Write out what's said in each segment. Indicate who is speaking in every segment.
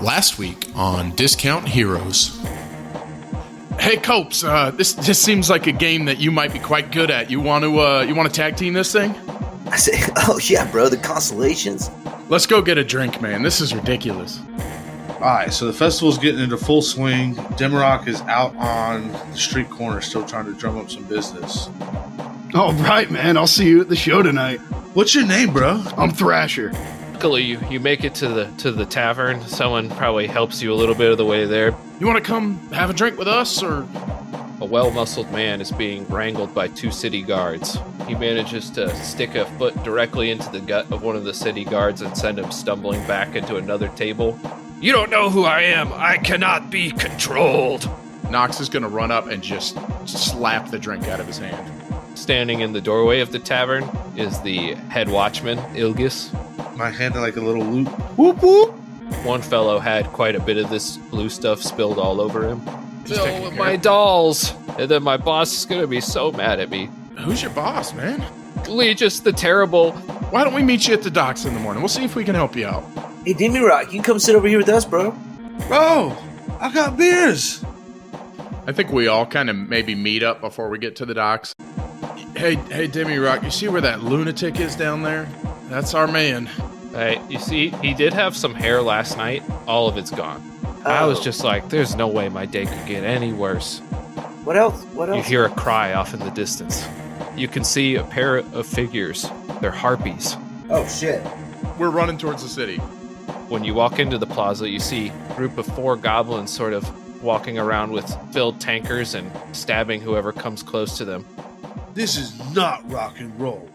Speaker 1: Last week on Discount Heroes. Hey Copes, this seems like a game that you might be quite good at. You want to tag team this thing?
Speaker 2: I say, oh yeah, bro, the constellations.
Speaker 1: Let's go get a drink, man. This is ridiculous.
Speaker 3: Alright, so the festival's getting into full swing. Demarok is out on the street corner still trying to drum up some business.
Speaker 4: All right, man. I'll see you at the show tonight.
Speaker 3: What's your name, bro?
Speaker 4: I'm Thrasher.
Speaker 5: Luckily, you make it to the tavern. Someone probably helps you a little bit of the way there.
Speaker 1: You want to come have a drink with us, or?
Speaker 5: A well-muscled man is being wrangled by 2 city guards. He manages to stick a foot directly into the gut of one of the city guards and send him stumbling back into another table. You don't know who I am. I cannot be controlled.
Speaker 1: Nox is going to run up and just slap the drink out of his hand.
Speaker 5: Standing in the doorway of the tavern is the head watchman, Ilgis.
Speaker 3: My hand in like a little loop.
Speaker 1: Whoop whoop!
Speaker 5: One fellow had quite a bit of this blue stuff spilled all over him.
Speaker 1: Just
Speaker 5: Fill
Speaker 1: taking
Speaker 5: with
Speaker 1: care.
Speaker 5: my dolls! And then my boss is gonna be so mad at me.
Speaker 1: Who's your boss, man?
Speaker 5: Legis the Terrible.
Speaker 1: Why don't we meet you at the docks in the morning? We'll see if we can help you out.
Speaker 2: Hey, Demirok, you can come sit over here with us, bro.
Speaker 3: Bro, I got beers.
Speaker 1: I think we all kind of maybe meet up before we get to the docks. Hey, Demi Rock, you see where that lunatic is down there? That's our man.
Speaker 5: Hey, you see, he did have some hair last night. All of it's gone. I was just like, there's no way my day could get any worse.
Speaker 2: What else?
Speaker 5: You hear a cry off in the distance. You can see a pair of figures. They're harpies.
Speaker 2: Oh, shit.
Speaker 1: We're running towards the city.
Speaker 5: When you walk into the plaza, you see a group of 4 goblins sort of walking around with filled tankers and stabbing whoever comes close to them.
Speaker 3: This is not rock and roll.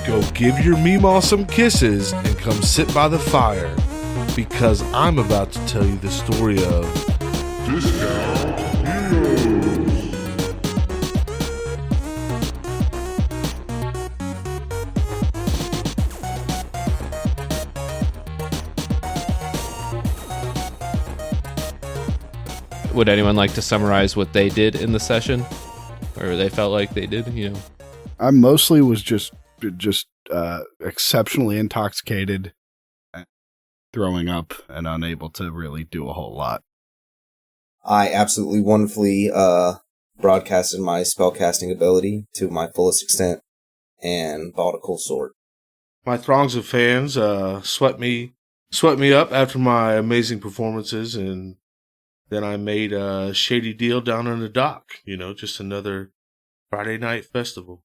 Speaker 3: Go give your Meemaw some kisses and come sit by the fire, because I'm about to tell you the story of Discount Heroes.
Speaker 5: Would anyone like to summarize what they did in the session? Or they felt like they did, you know?
Speaker 4: I mostly was just exceptionally intoxicated, throwing up, and unable to really do a whole lot.
Speaker 2: I absolutely wonderfully broadcasted my spellcasting ability to my fullest extent and bought a cool sword.
Speaker 3: My throngs of fans swept me up after my amazing performances, and then I made a shady deal down on the dock. You know, just another Friday night festival.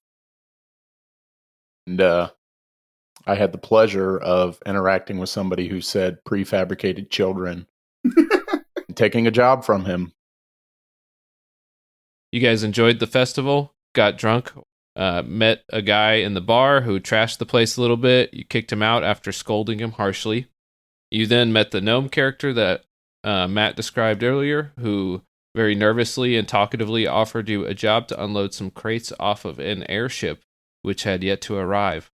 Speaker 6: And I had the pleasure of interacting with somebody who said prefabricated children and taking a job from him.
Speaker 5: You guys enjoyed the festival, got drunk, met a guy in the bar who trashed the place a little bit. You kicked him out after scolding him harshly. You then met the gnome character that Matt described earlier, who very nervously and talkatively offered you a job to unload some crates off of an airship, which had yet to arrive.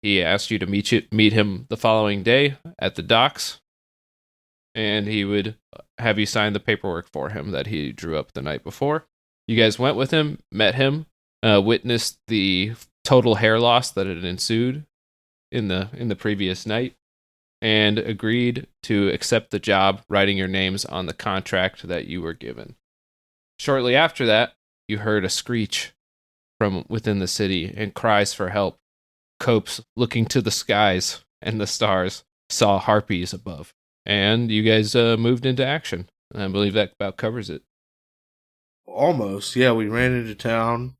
Speaker 5: He asked you to meet him the following day at the docks, and he would have you sign the paperwork for him that he drew up the night before. You guys went with him, met him, witnessed the total hair loss that had ensued in the previous night, and agreed to accept the job, writing your names on the contract that you were given. Shortly after that, you heard a screech from within the city and cries for help. Copes, looking to the skies and the stars, saw harpies above. And you guys moved into action. I believe that about covers it.
Speaker 3: Almost, yeah. We ran into town,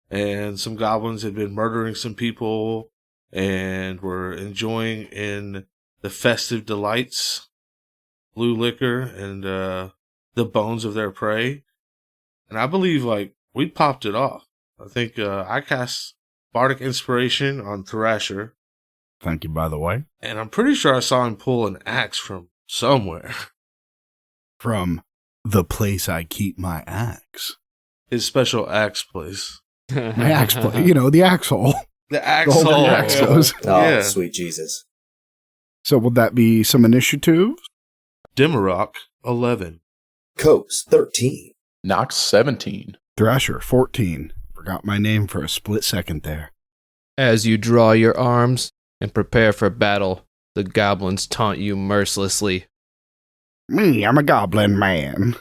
Speaker 3: and some goblins had been murdering some people, and were enjoying in the festive delights, blue liquor, and the bones of their prey. And I believe, we popped it off. I think I cast Bardic Inspiration on Thrasher.
Speaker 4: Thank you, by the way.
Speaker 3: And I'm pretty sure I saw him pull an axe from somewhere.
Speaker 4: From the place I keep my axe.
Speaker 3: His special axe place.
Speaker 4: My axe place. You know, the axe hole.
Speaker 3: The axe
Speaker 4: The whole
Speaker 3: hole.
Speaker 4: axe goes.
Speaker 2: Oh,
Speaker 3: Yeah.
Speaker 2: sweet Jesus.
Speaker 4: So would that be some initiative?
Speaker 3: Demarok, 11.
Speaker 2: Copes, 13.
Speaker 6: Knox 17.
Speaker 4: Thrasher, 14. Forgot my name for a split second there.
Speaker 5: As you draw your arms and prepare for battle, the goblins taunt you mercilessly.
Speaker 4: Me, I'm a goblin man.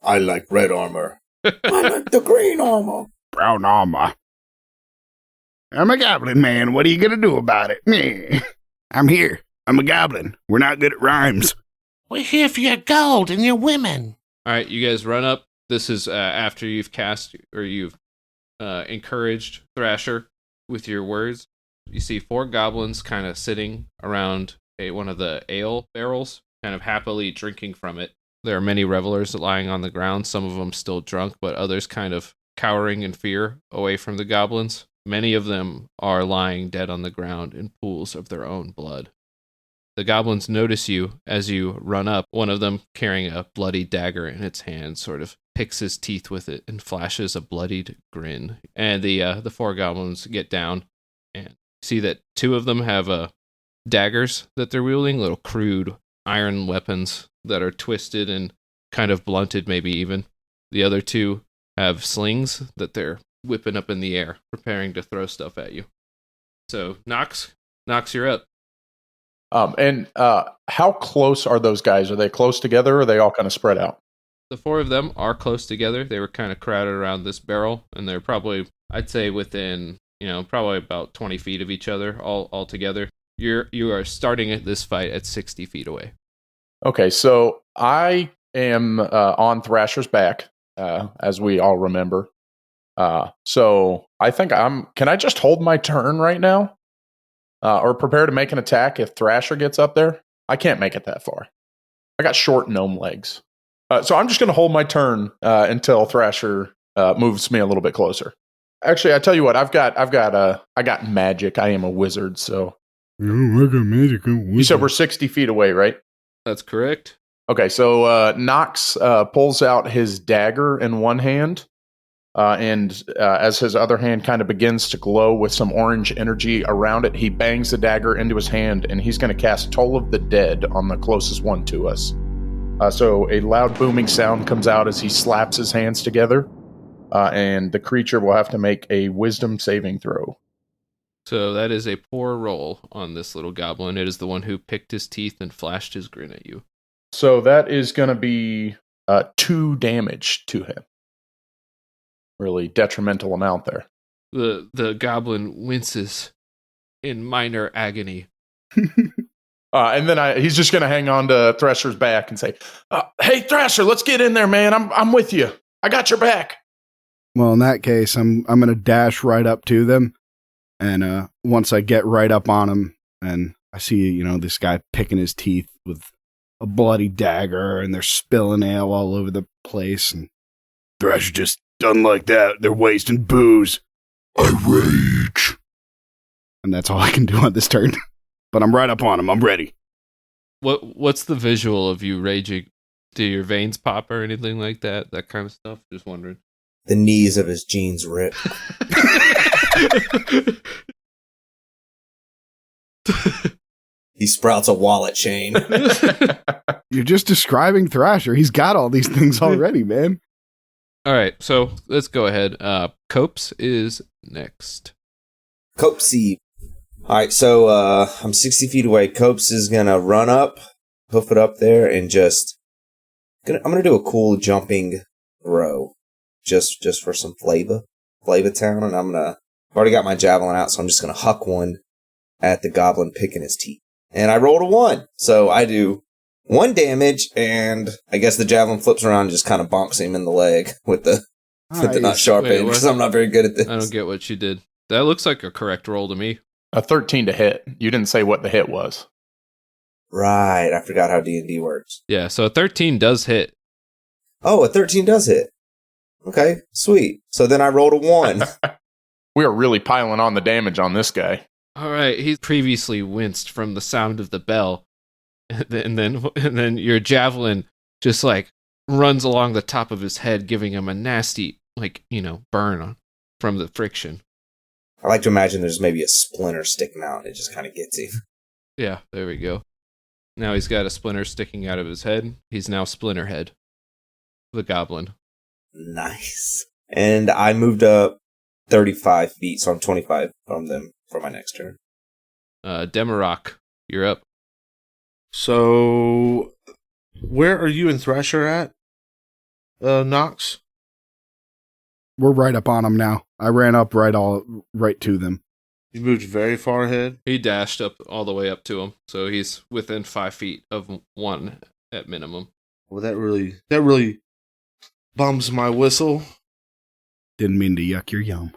Speaker 2: I like red armor. I like the green armor.
Speaker 4: Brown armor. I'm a goblin man. What are you gonna do about it? Meh. I'm here. I'm a goblin. We're not good at rhymes.
Speaker 7: We're here for your gold and your women.
Speaker 5: All right, you guys run up. This is after you've cast or you've encouraged Thrasher with your words. You see 4 goblins kind of sitting around one of the ale barrels, kind of happily drinking from it. There are many revelers lying on the ground, some of them still drunk, but others kind of cowering in fear away from the goblins. Many of them are lying dead on the ground in pools of their own blood. The goblins notice you as you run up, one of them carrying a bloody dagger in its hand, sort of picks his teeth with it and flashes a bloodied grin. And the 4 goblins get down and see that 2 of them have daggers that they're wielding, little crude iron weapons that are twisted and kind of blunted maybe even. The other 2 have slings that they're whipping up in the air, preparing to throw stuff at you. So, Knox, you're up.
Speaker 6: And how close are those guys? Are they close together or are they all kind of spread out?
Speaker 5: The 4 of them are close together. They were kind of crowded around this barrel, and they're probably, I'd say, within, probably about 20 feet of each other all together. You are starting this fight at 60 feet away.
Speaker 6: Okay, so I am on Thrasher's back, as we all remember. So I think can I just hold my turn right now? Or prepare to make an attack if Thrasher gets up there? I can't make it that far. I got short gnome legs. So I'm just going to hold my turn until Thrasher moves me a little bit closer. Actually, I tell you what, I got magic. I am a wizard, so.
Speaker 4: I got magic.
Speaker 6: You said we're 60 feet away, right?
Speaker 5: That's correct.
Speaker 6: Okay, so Knox pulls out his dagger in one hand, and as his other hand kind of begins to glow with some orange energy around it, he bangs the dagger into his hand, and he's going to cast Toll of the Dead on the closest one to us. So a loud booming sound comes out as he slaps his hands together, and the creature will have to make a wisdom saving throw.
Speaker 5: So that is a poor roll on this little goblin. It is the one who picked his teeth and flashed his grin at you.
Speaker 6: So that is going to be 2 damage to him. Really detrimental amount there.
Speaker 5: The goblin winces in minor agony.
Speaker 6: And then he's just going to hang on to Thrasher's back and say, "Hey, Thrasher, let's get in there, man. I'm with you. I got your back."
Speaker 4: Well, in that case, I'm going to dash right up to them. And once I get right up on him and I see, this guy picking his teeth with a bloody dagger and they're spilling ale all over the place. And Thrasher just done like that. They're wasting booze. I rage. And that's all I can do on this turn. But I'm right up on him. I'm ready.
Speaker 5: What's the visual of you raging? Do your veins pop or anything like that? That kind of stuff? Just wondering.
Speaker 2: The knees of his jeans rip. He sprouts a wallet chain.
Speaker 4: You're just describing Thrasher. He's got all these things already, man.
Speaker 5: All right, so let's go ahead. Copes is next.
Speaker 2: Copesy. All right, so I'm 60 feet away. Copes is gonna run up, hoof it up there, and I'm gonna do a cool jumping throw, just for some flavor town, and I've already got my javelin out, so I'm just gonna huck one at the goblin picking his teeth, and I rolled a 1, so I do 1 damage, and I guess the javelin flips around and just kind of bonks him in the leg with the not sharp end, because I'm not very good at this.
Speaker 5: I don't get what you did. That looks like a correct roll to me.
Speaker 6: A 13 to hit. You didn't say what the hit was.
Speaker 2: Right, I forgot how D&D works.
Speaker 5: Yeah, so a 13 does hit.
Speaker 2: Oh, a 13 does hit. Okay, sweet. So then I rolled a 1.
Speaker 6: We are really piling on the damage on this guy.
Speaker 5: All right, he previously winced from the sound of the bell, and then your javelin just like runs along the top of his head, giving him a nasty burn from the friction.
Speaker 2: I like to imagine there's maybe a splinter sticking out and it just kind of gets him.
Speaker 5: Yeah, there we go. Now he's got a splinter sticking out of his head. He's now Splinterhead, the goblin.
Speaker 2: Nice. And I moved up 35 feet, so I'm 25 from them for my next turn.
Speaker 5: Demarok, you're up.
Speaker 3: So, where are you and Thrasher at, Nox?
Speaker 4: We're right up on them now. I ran up right to them.
Speaker 3: You moved very far ahead.
Speaker 5: He dashed up all the way up to him, so he's within 5 feet of one at minimum.
Speaker 3: Well, that really bums my whistle.
Speaker 4: Didn't mean to yuck your yum.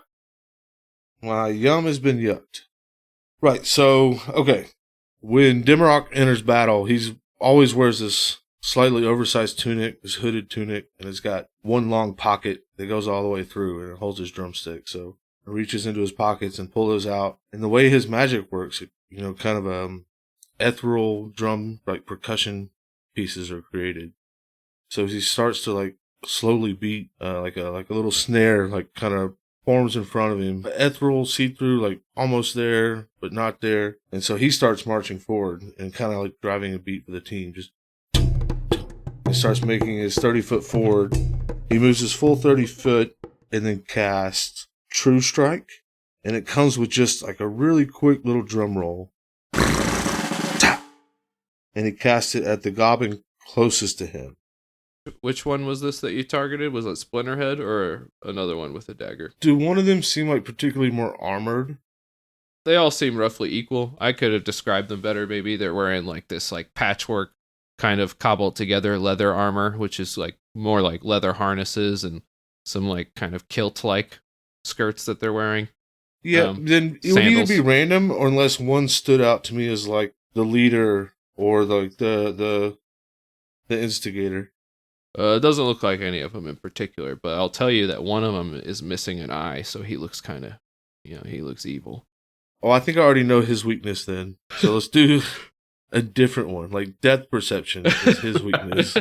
Speaker 3: My yum has been yucked. Right, so, okay. When Demarok enters battle, he's always wears this slightly oversized tunic, this hooded tunic, and it's got one long pocket that goes all the way through, and it holds his drumstick. So he reaches into his pockets and pulls those out. And the way his magic works, kind of ethereal drum, like percussion pieces are created. So he starts to like slowly beat, like a little snare, like kind of forms in front of him. Ethereal, see-through, like almost there, but not there. And so he starts marching forward and kind of like driving a beat for the team. Just he starts making his 30-foot forward. He moves his full 30 foot and then casts True Strike. And it comes with just like a really quick little drum roll. And he casts it at the goblin closest to him.
Speaker 5: Which one was this that you targeted? Was it Splinterhead or another one with a dagger?
Speaker 3: Do one of them seem like particularly more armored?
Speaker 5: They all seem roughly equal. I could have described them better. Maybe they're wearing like this like patchwork kind of cobbled together leather armor, which is like more like leather harnesses and some like kind of kilt-like skirts that they're wearing.
Speaker 3: Yeah, then it would either be random or unless one stood out to me as like the leader or the instigator.
Speaker 5: It doesn't look like any of them in particular, but I'll tell you that one of them is missing an eye, so he looks kind of, he looks evil.
Speaker 3: Oh, I think I already know his weakness then. So let's do a different one. Like depth perception is his weakness.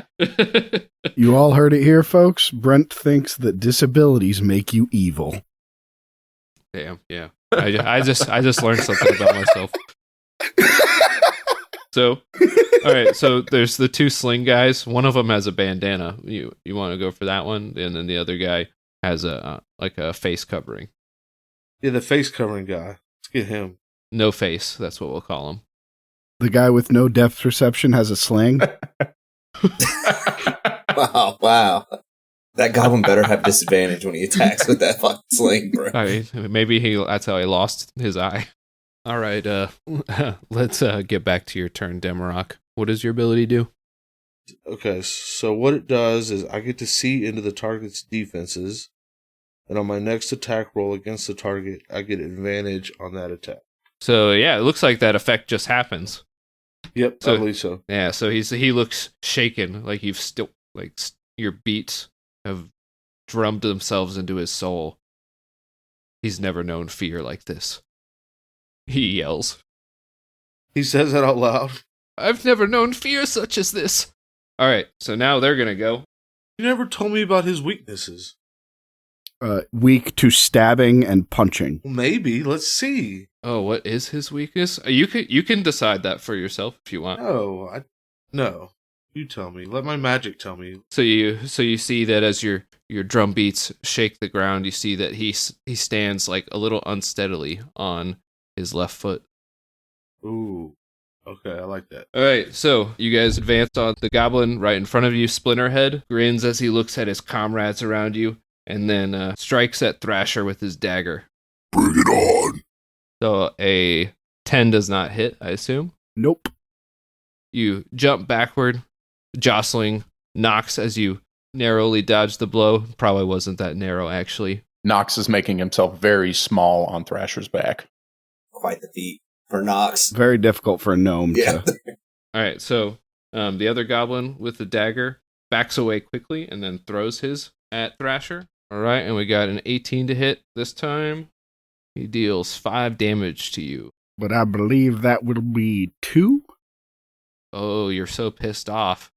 Speaker 4: You all heard it here, folks. Brent thinks that disabilities make you evil.
Speaker 5: Damn, yeah. I just learned something about myself. So, all right. So there's the two sling guys. One of them has a bandana. You want to go for that one, and then the other guy has a face covering.
Speaker 3: Yeah, the face covering guy. Let's get him.
Speaker 5: No face. That's what we'll call him.
Speaker 4: The guy with no depth perception has a sling.
Speaker 2: Wow. That goblin better have disadvantage when he attacks with that fucking sling, bro.
Speaker 5: I mean, maybe that's how he lost his eye. All right, let's get back to your turn, Demarok. What does your ability do?
Speaker 3: Okay, so what it does is I get to see into the target's defenses, and on my next attack roll against the target, I get advantage on that attack.
Speaker 5: So yeah, it looks like that effect just happens.
Speaker 3: Yep, I believe so.
Speaker 5: Yeah, so he looks shaken, like you've still your beats have drummed themselves into his soul. He's never known fear like this. He yells.
Speaker 3: He says that out loud.
Speaker 5: I've never known fear such as this. All right, so now they're going to go.
Speaker 3: You never told me about his weaknesses.
Speaker 4: Weak to stabbing and punching.
Speaker 3: Well, maybe. Let's see.
Speaker 5: Oh, what is his weakness? You can decide that for yourself if you want.
Speaker 3: No. You tell me. Let my magic tell me.
Speaker 5: So you see that as your drum beats shake the ground, you see that he stands like a little unsteadily on his left foot.
Speaker 3: Ooh. Okay, I like that.
Speaker 5: All right, so you guys advance on the goblin right in front of you. Splinterhead grins as he looks at his comrades around you, and then strikes at Thrasher with his dagger.
Speaker 1: Bring it on.
Speaker 5: So a 10 does not hit, I assume?
Speaker 4: Nope.
Speaker 5: You jump backward, jostling Nox as you narrowly dodge the blow. Probably wasn't that narrow, actually.
Speaker 6: Nox is making himself very small on Thrasher's back.
Speaker 2: Quite the feat for Nox.
Speaker 4: Very difficult for a gnome
Speaker 2: Yeah.
Speaker 4: to...
Speaker 5: All right, so the other goblin with the dagger backs away quickly and then throws his at Thrasher. All right, and we got an 18 to hit this time. He deals 5 damage to you.
Speaker 4: But I believe that will be 2?
Speaker 5: Oh, you're so pissed off.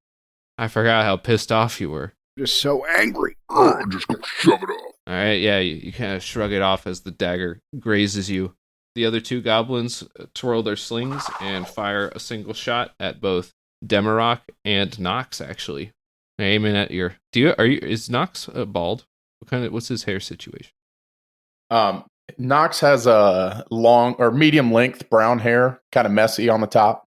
Speaker 5: I forgot how pissed off you were.
Speaker 4: Just so angry.
Speaker 1: I'm just gonna shove it off.
Speaker 5: All right, yeah, you kind of shrug it off as the dagger grazes you. The other two goblins twirl their slings and fire a single shot at both Demarok and Nox, actually. Aiming at your. Is Nox bald? What's his hair situation?
Speaker 6: Nox has a long or medium length brown hair, kind of messy on the top.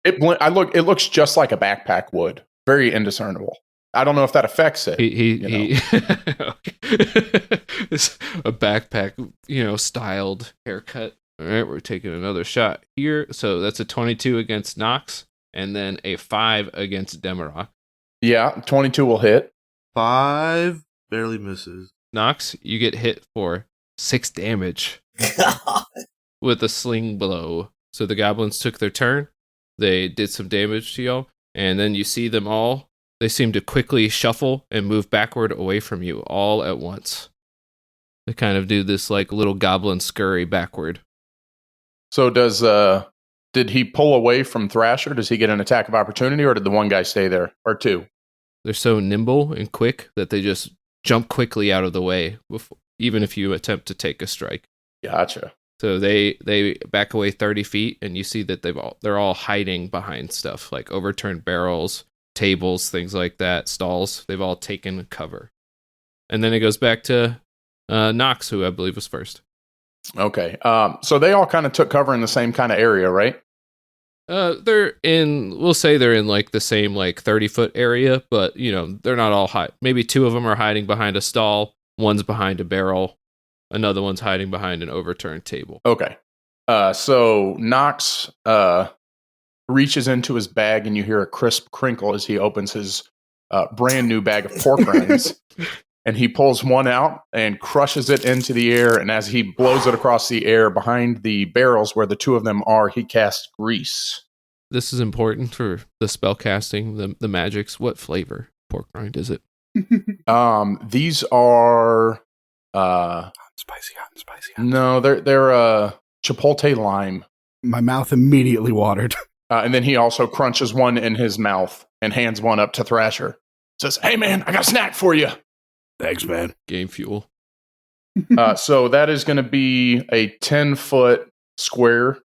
Speaker 6: It looks just like a backpack would. Very indiscernible. I don't know if that affects it.
Speaker 5: It's a backpack, styled haircut. All right, we're taking another shot here. So that's a 22 against Nox, and then a 5 against Demarok.
Speaker 6: Yeah, 22 will hit.
Speaker 3: 5 barely misses.
Speaker 5: Nox, you get hit for 6 damage with a sling blow. So the goblins took their turn. They did some damage to y'all, and then you see them all. They seem to quickly shuffle and move backward away from you all at once. They kind of do this like little goblin scurry backward.
Speaker 6: So did he pull away from Thrasher? Does he get an attack of opportunity, or did the one guy stay there? Or two?
Speaker 5: They're so nimble and quick that they just jump quickly out of the way, even if you attempt to take a strike.
Speaker 6: Gotcha.
Speaker 5: So they back away 30 feet, and you see that they're all hiding behind stuff like overturned barrels, tables, things like that, stalls. They've all taken cover. And then it goes back to Nox, who I believe was first.
Speaker 6: Okay. So they all kind of took cover in the same kind of area, right?
Speaker 5: They're in like the same like 30-foot area, but they're not all high. Maybe 2 of them are hiding behind a stall, one's behind a barrel, another one's hiding behind an overturned table.
Speaker 6: Okay. So Nox reaches into his bag, and you hear a crisp crinkle as he opens his brand new bag of pork rinds. And he pulls one out and crushes it into the air. And as he blows it across the air behind the barrels where the 2 of them are, he casts grease.
Speaker 5: This is important for the spell casting, the magics. What flavor pork rind is it?
Speaker 6: These are
Speaker 4: Hot and spicy.
Speaker 6: No, they're chipotle lime.
Speaker 4: My mouth immediately watered.
Speaker 6: And then he also crunches one in his mouth and hands one up to Thrasher. Says, "Hey man, I got a snack for you."
Speaker 4: Thanks, man.
Speaker 5: Game fuel.
Speaker 6: So that is going to be a 10-foot square.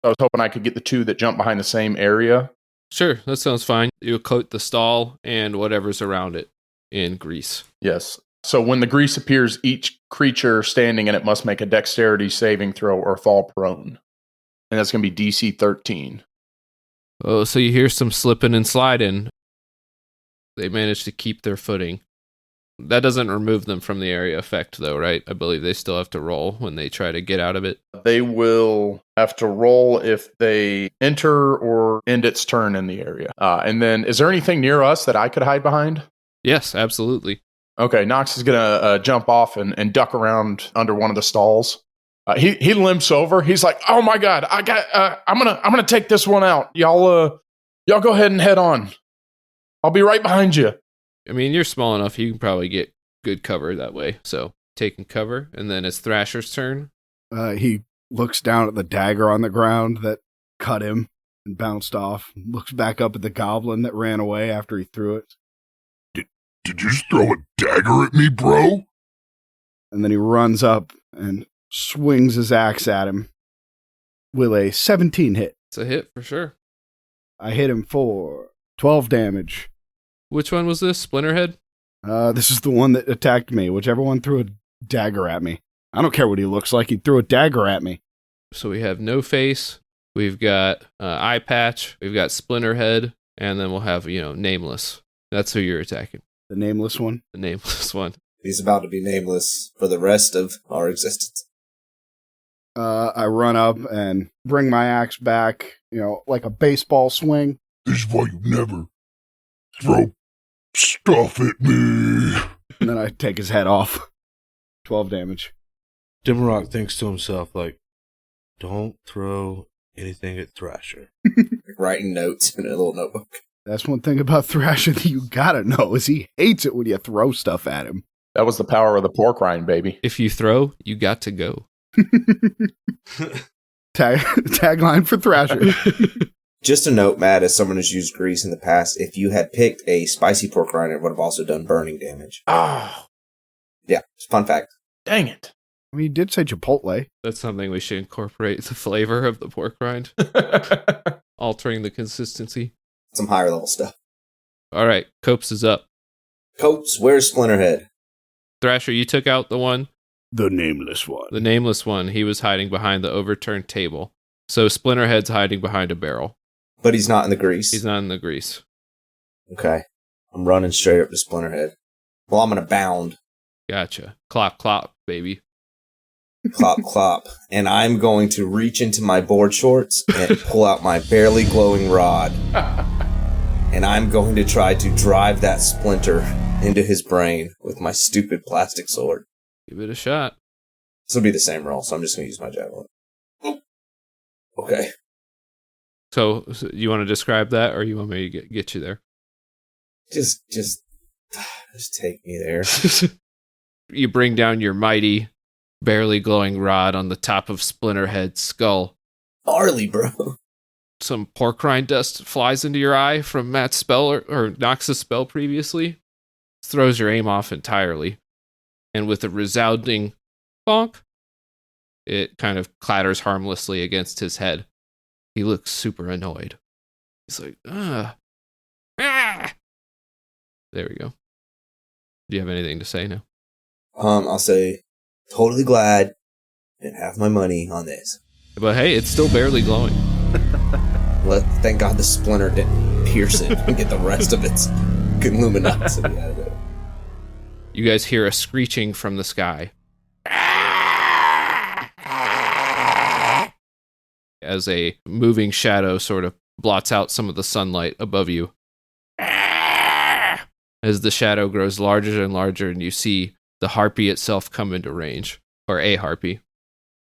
Speaker 6: I was hoping I could get the 2 that jump behind the same area.
Speaker 5: Sure, that sounds fine. You'll coat the stall and whatever's around it in grease.
Speaker 6: Yes. So when the grease appears, each creature standing in it must make a dexterity saving throw or fall prone. And that's going to be DC 13.
Speaker 5: Oh, so you hear some slipping and sliding. They managed to keep their footing. That doesn't remove them from the area effect, though, right? I believe they still have to roll when they try to get out of it.
Speaker 6: They will have to roll if they enter or end its turn in the area. And then, is there anything near us that I could hide behind?
Speaker 5: Yes, absolutely.
Speaker 6: Okay, Nox is going to jump off and duck around under one of the stalls. He limps over. He's like, "Oh my god, I'm gonna take this one out. Y'all go ahead and head on. I'll be right behind you."
Speaker 5: I mean, you're small enough, you can probably get good cover that way. So, taking cover, and then it's Thrasher's turn.
Speaker 4: He looks down at the dagger on the ground that cut him and bounced off. Looks back up at the goblin that ran away after he threw it.
Speaker 8: Did you just throw a dagger at me, bro?
Speaker 4: And then he runs up and swings his axe at him with a 17 hit.
Speaker 5: It's a hit for sure.
Speaker 4: I hit him for 12 damage.
Speaker 5: Which one was this? Splinterhead?
Speaker 4: This is the one that attacked me. Whichever one threw a dagger at me. I don't care what he looks like. He threw a dagger at me.
Speaker 5: So we have No Face. We've got Eye Patch. We've got Splinterhead. And then we'll have, Nameless. That's who you're attacking.
Speaker 4: The nameless one?
Speaker 5: The Nameless one.
Speaker 2: He's about to be nameless for the rest of our existence.
Speaker 4: I run up and bring my axe back, like a baseball swing.
Speaker 8: This is why you never throw stuff at me.
Speaker 4: And then I take his head off. 12 damage.
Speaker 3: Demarok thinks to himself, like, don't throw anything at Thrasher.
Speaker 2: Writing notes in a little notebook.
Speaker 4: That's one thing about Thrasher that you gotta know, is he hates it when you throw stuff at him.
Speaker 6: That was the power of the pork rind, baby.
Speaker 5: If you throw, you got to go.
Speaker 4: Tagline for Thrasher.
Speaker 2: Just a note, Matt, as someone who's used grease in the past, if you had picked a spicy pork rind, it would have also done burning damage.
Speaker 6: Ah,
Speaker 2: Yeah, fun fact.
Speaker 6: dang it.
Speaker 4: I mean, he did say Chipotle.
Speaker 5: That's something we should incorporate, the flavor of the pork rind. Altering the consistency.
Speaker 2: Some higher level stuff.
Speaker 5: All right, Copes is up.
Speaker 2: Copes, where's Splinterhead?
Speaker 5: Thrasher, you took out the one,
Speaker 4: The nameless one.
Speaker 5: the nameless one. He was hiding behind the overturned table. So Splinterhead's hiding behind a barrel.
Speaker 2: But he's not in the grease.
Speaker 5: He's not in the grease.
Speaker 2: Okay. I'm running straight up to Splinterhead. Well, I'm going to bound.
Speaker 5: Gotcha. Clop, clop, baby.
Speaker 2: Clop, clop. And I'm going to reach into my board shorts and pull out my barely glowing rod. And I'm going to try to drive that splinter into his brain with my stupid plastic sword.
Speaker 5: Give it a shot.
Speaker 2: This will be the same roll, so I'm just going to use my javelin. Okay.
Speaker 5: So you want to describe that, or you want me to get you there?
Speaker 2: Just take me there.
Speaker 5: You bring down your mighty, barely glowing rod on the top of Splinterhead's skull.
Speaker 2: Gnarly, bro.
Speaker 5: Some pork rind dust flies into your eye from Matt's spell or Nox's spell previously. Throws your aim off entirely. And with a resounding bonk, it kind of clatters harmlessly against his head. He looks super annoyed. He's like, ah. There we go. Do you have anything to say now?
Speaker 2: I'll say, totally glad I didn't have my money on this.
Speaker 5: But hey, it's still barely glowing.
Speaker 2: Thank God the splinter didn't pierce it and get the rest of its luminosity out of it.
Speaker 5: You guys hear a screeching from the sky. As a moving shadow sort of blots out some of the sunlight above you. As the shadow grows larger and larger, and you see the harpy itself come into range, or a harpy.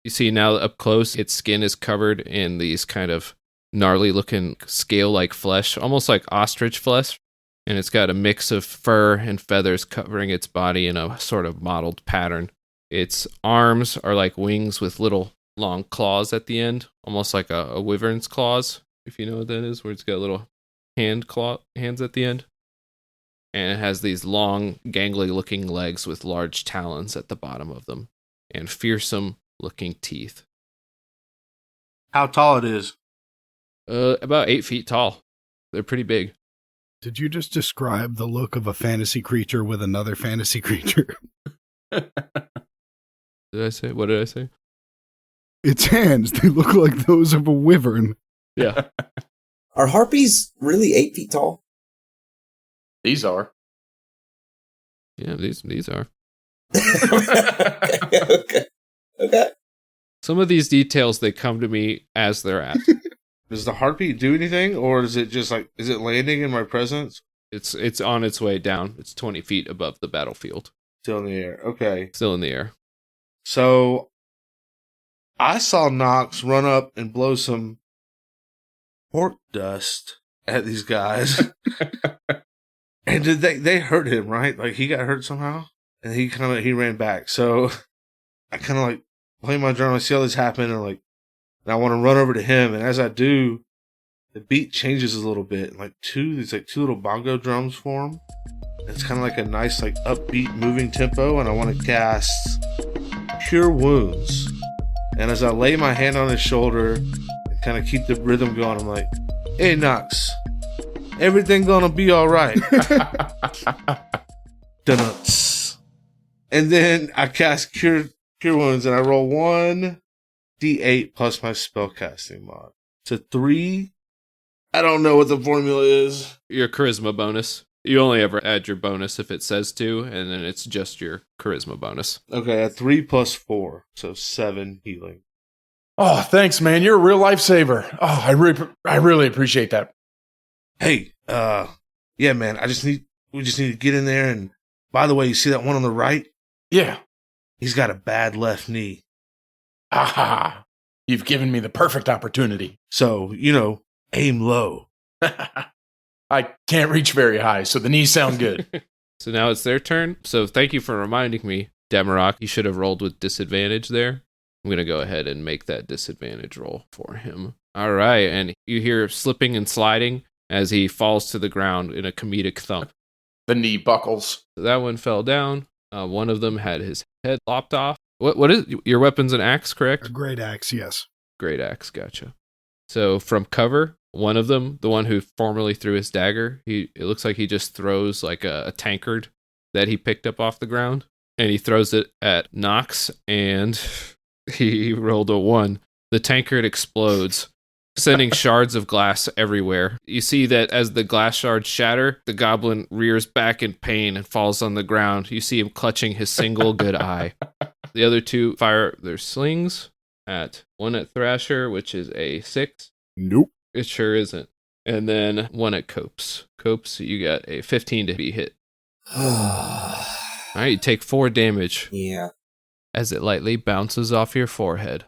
Speaker 5: You see now up close, its skin is covered in these kind of gnarly looking scale-like flesh, almost like ostrich flesh. And it's got a mix of fur and feathers covering its body in a sort of mottled pattern. Its arms are like wings with little long claws at the end, almost like a wyvern's claws, if you know what that is, where it's got little hands at the end. And it has these long, gangly-looking legs with large talons at the bottom of them, and fearsome-looking teeth.
Speaker 3: How tall it is?
Speaker 5: About 8 feet tall. They're pretty big.
Speaker 4: Did you just describe the look of a fantasy creature with another fantasy creature?
Speaker 5: Did I say? What did I say?
Speaker 4: Its hands, they look like those of a wyvern.
Speaker 5: Yeah.
Speaker 2: Are harpies really 8 feet tall?
Speaker 6: These are.
Speaker 5: Yeah, these are.
Speaker 2: Okay.
Speaker 5: Some of these details, they come to me as they're at.
Speaker 3: Does the harpy do anything, or is it just like, is it landing in my presence?
Speaker 5: It's on its way down. It's 20 feet above the battlefield.
Speaker 3: Still in the air. Okay.
Speaker 5: Still in the air.
Speaker 3: So I saw Nox run up and blow some pork dust at these guys. And did they hurt him, right? Like he got hurt somehow? And he ran back. So I kind of like play my drum. I see all this happen, and I want to run over to him. And as I do, the beat changes a little bit. And these two little bongo drums form. It's kind of like a nice, upbeat, moving tempo. And I want to cast Cure Wounds. And as I lay my hand on his shoulder and kind of keep the rhythm going, I'm like, "Hey, Nox, everything gonna be all right." Donuts. And then I cast Cure Wounds, and I roll 1d8 plus my spellcasting mod. It's a 3. I don't know what the formula is.
Speaker 5: Your charisma bonus. You only ever add your bonus if it says to, and then it's just your charisma bonus.
Speaker 3: Okay, a 3 plus 4, so 7 healing.
Speaker 6: Oh, thanks, man. You're a real lifesaver. Oh, I really appreciate that.
Speaker 3: Hey, yeah, man, we just need to get in there. And by the way, you see that one on the right?
Speaker 6: Yeah.
Speaker 3: He's got a bad left knee.
Speaker 6: Aha. You've given me the perfect opportunity.
Speaker 3: So, aim low.
Speaker 6: I can't reach very high, so the knees sound good.
Speaker 5: So now it's their turn. So thank you for reminding me, Demarok. You should have rolled with disadvantage there. I'm going to go ahead and make that disadvantage roll for him. All right, and you hear slipping and sliding as he falls to the ground in a comedic thump.
Speaker 6: The knee buckles.
Speaker 5: That one fell down. One of them had his head lopped off. What is your weapon's an axe, correct?
Speaker 4: A great axe, yes.
Speaker 5: Great axe, gotcha. So from cover, One of them, the one who formerly threw his dagger, it looks like he just throws like a tankard that he picked up off the ground, and he throws it at Nox, and he rolled a 1. The tankard explodes, sending shards of glass everywhere. You see that as the glass shards shatter, the goblin rears back in pain and falls on the ground. You see him clutching his single good eye. The other 2 fire their slings at one at Thrasher, which is a 6.
Speaker 4: Nope.
Speaker 5: It sure isn't. And then one at Copes. Copes, you got a 15 to be hit. All right, you take 4 damage.
Speaker 2: Yeah.
Speaker 5: As it lightly bounces off your forehead.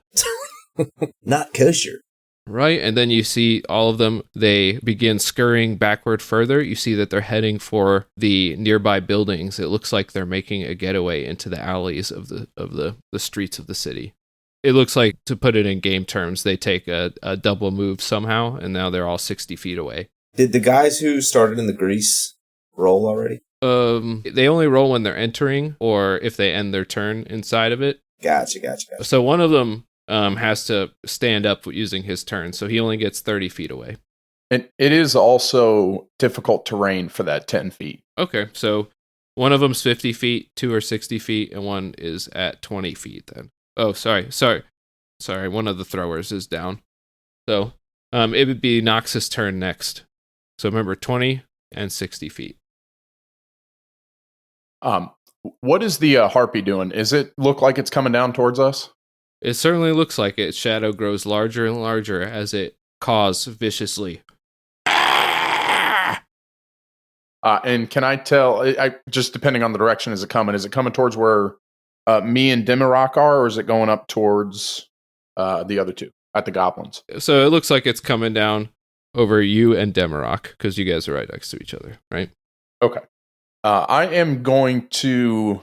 Speaker 2: Not kosher.
Speaker 5: Right, and then you see all of them, they begin scurrying backward further. You see that they're heading for the nearby buildings. It looks like they're making a getaway into the alleys of the streets of the city. It looks like, to put it in game terms, they take a double move somehow, and now they're all 60 feet away.
Speaker 2: Did the guys who started in the grease roll already?
Speaker 5: They only roll when they're entering, or if they end their turn inside of it.
Speaker 2: Gotcha.
Speaker 5: So one of them has to stand up using his turn, so he only gets 30 feet away.
Speaker 6: And it is also difficult terrain for that 10 feet.
Speaker 5: Okay, so one of them's 50 feet, 2 are 60 feet, and one is at 20 feet then. Oh, sorry. One of the throwers is down. So it would be Nox's turn next. So remember, 20 and 60 feet.
Speaker 6: What is the harpy doing? Is it look like it's coming down towards us?
Speaker 5: It certainly looks like it. Its shadow grows larger and larger as it caws viciously.
Speaker 6: And can I tell, just depending on the direction, is it coming towards where me and Demirok are, or is it going up towards the other 2 at the goblins?
Speaker 5: So it looks like it's coming down over you and Demirok, because you guys are right next to each other, right?
Speaker 6: Okay. I am going to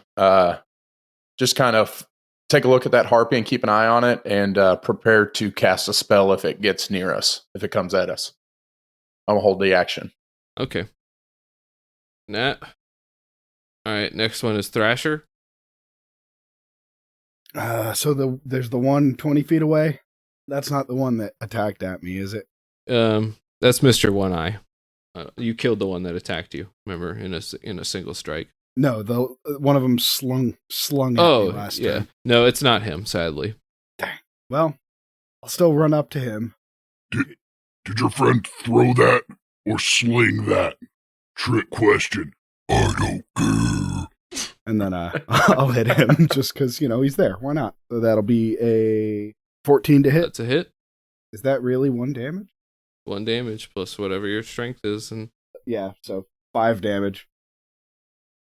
Speaker 6: just kind of take a look at that harpy and keep an eye on it, and prepare to cast a spell if it gets near us, if it comes at us. I'm going to hold the action.
Speaker 5: Okay. Nat. All right, next one is Thrasher.
Speaker 4: So there's the one 20 feet away. That's not the one that attacked at me, is it?
Speaker 5: That's Mr. One Eye. You killed the one that attacked you. Remember, in a single strike.
Speaker 4: No, the one of them slung at me last time.
Speaker 5: No, it's not him. Sadly.
Speaker 4: Dang. Well, I'll still run up to him.
Speaker 8: Did your friend throw that or sling that? Trick question. I don't care.
Speaker 4: And then I'll hit him just because, he's there. Why not? So that'll be a 14 to hit.
Speaker 5: That's a hit.
Speaker 4: Is that really 1 damage?
Speaker 5: 1 damage plus whatever your strength is. And
Speaker 4: yeah, so 5 damage.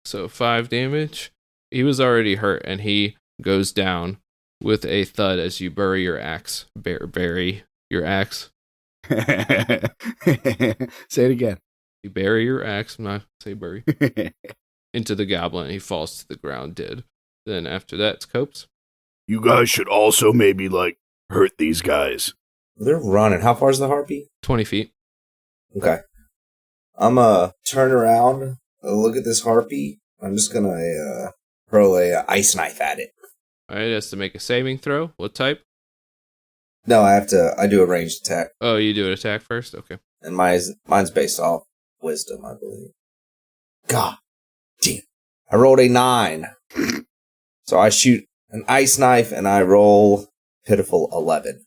Speaker 5: So 5 damage. He was already hurt, and he goes down with a thud as you bury your axe. Bury your axe.
Speaker 4: Say it again.
Speaker 5: You bury your axe. I'm not say bury. Into the goblin. He falls to the ground dead. Then after that, it's Copes.
Speaker 8: You guys should also maybe, hurt these guys.
Speaker 2: They're running. How far is the harpy?
Speaker 5: 20 feet.
Speaker 2: Okay. I'm turn around, look at this harpy. I'm just gonna hurl a ice knife at it.
Speaker 5: All right, it has to make a saving throw. What type?
Speaker 2: No, I do a ranged attack.
Speaker 5: Oh, you do an attack first? Okay.
Speaker 2: And mine's based off wisdom, I believe. God damn. I rolled a 9. So I shoot an ice knife and I roll pitiful 11,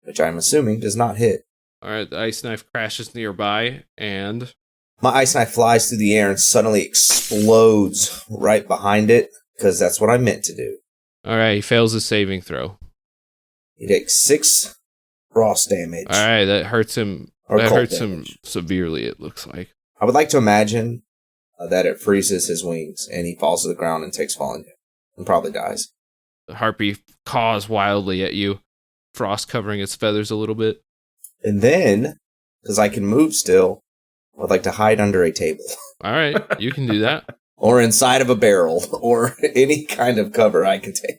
Speaker 2: which I'm assuming does not hit.
Speaker 5: All right, the ice knife crashes nearby, and
Speaker 2: my ice knife flies through the air and suddenly explodes right behind it, because that's what I meant to do.
Speaker 5: All right, he fails his saving throw.
Speaker 2: He takes 6 frost damage.
Speaker 5: All right, that hurts him. That hurts him severely, it looks like.
Speaker 2: I would like to imagine that it freezes his wings, and he falls to the ground and takes falling damage, and probably dies.
Speaker 5: The harpy caws wildly at you, frost covering its feathers a little bit.
Speaker 2: And then, because I can move still, I'd like to hide under a table.
Speaker 5: All right, you can do that.
Speaker 2: Or inside of a barrel, or any kind of cover I can take.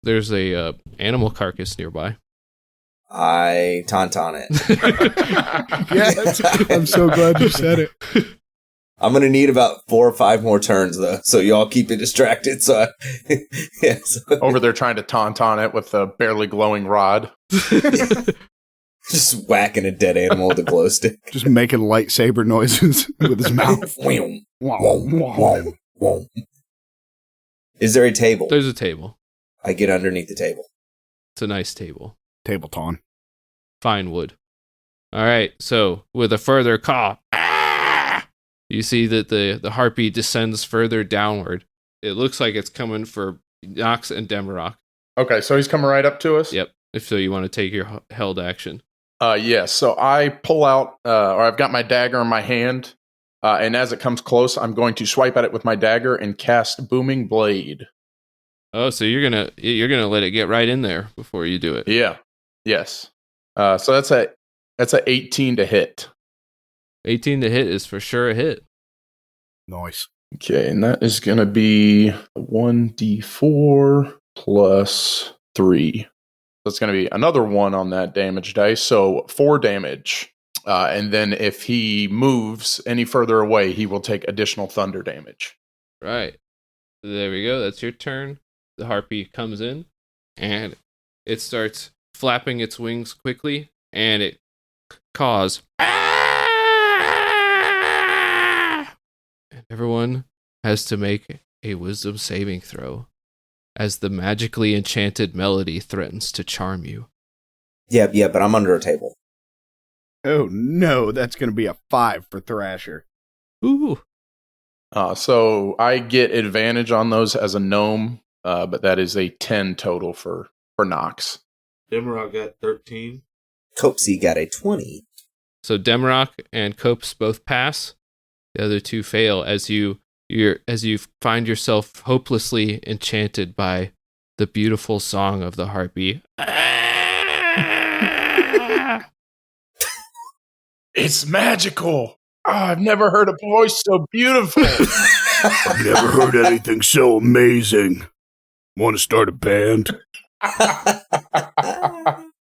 Speaker 5: There's a animal carcass nearby.
Speaker 2: I tauntaun it.
Speaker 4: Yes, I'm so glad you said it.
Speaker 2: I'm going to need about 4 or 5 more turns, though, so y'all keep it distracted. So,
Speaker 6: Over there trying to tauntaun it with a barely glowing rod.
Speaker 2: Just whacking a dead animal with a glow stick.
Speaker 4: Just making lightsaber noises with his mouth.
Speaker 2: Is there a table?
Speaker 5: There's a table.
Speaker 2: I get underneath the table.
Speaker 5: It's a nice table.
Speaker 4: Tableton.
Speaker 5: Fine wood. All right, so with a further caw, you see that the harpy descends further downward. It looks like it's coming for Nox and Demarok.
Speaker 6: Okay, so he's coming right up to us?
Speaker 5: Yep, if so you want to take your held action.
Speaker 6: Yes, so I pull out, or I've got my dagger in my hand, and as it comes close, I'm going to swipe at it with my dagger and cast Booming Blade.
Speaker 5: Oh, so you're gonna let it get right in there before you do it.
Speaker 6: Yeah, yes. So that's a 18 to hit.
Speaker 5: 18 to hit is for sure a hit.
Speaker 4: Nice.
Speaker 6: Okay, and that is going to be 1d4 plus 3. That's going to be another 1 on that damage dice, so 4 damage. And then if he moves any further away, he will take additional thunder damage.
Speaker 5: Right. There we go. That's your turn. The harpy comes in, and it starts flapping its wings quickly, and it caws. And everyone has to make a wisdom saving throw as the magically enchanted melody threatens to charm you.
Speaker 2: Yeah, but I'm under a table.
Speaker 4: Oh no, that's going to be a 5 for Thrasher.
Speaker 5: Ooh.
Speaker 6: So I get advantage on those as a gnome, but that is a 10 total for Nox.
Speaker 3: Demarok got 13.
Speaker 2: Copesy got a 20.
Speaker 5: So Demarok and Copes both pass. The other two fail as you find yourself hopelessly enchanted by the beautiful song of the harpy.
Speaker 6: It's magical. Oh, I've never heard a voice so beautiful.
Speaker 8: I've never heard anything so amazing. Want to start a band?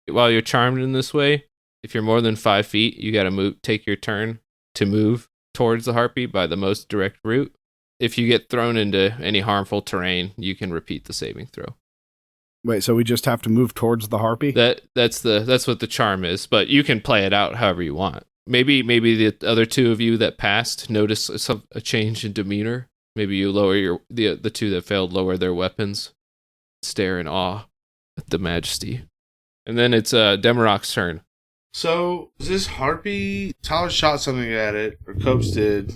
Speaker 5: While you're charmed in this way, if you're more than 5 feet, you got to take your turn to move towards the harpy by the most direct route. If you get thrown into any harmful terrain, you can repeat the saving throw.
Speaker 4: Wait, so we just have to move towards the harpy?
Speaker 5: That's what the charm is, but you can play it out however you want. Maybe the other two of you that passed notice a change in demeanor. Maybe you lower the two that failed lower their weapons, stare in awe at the majesty. And then it's Demarok's turn.
Speaker 3: So, is this harpy... Tyler shot something at it, or Copes did.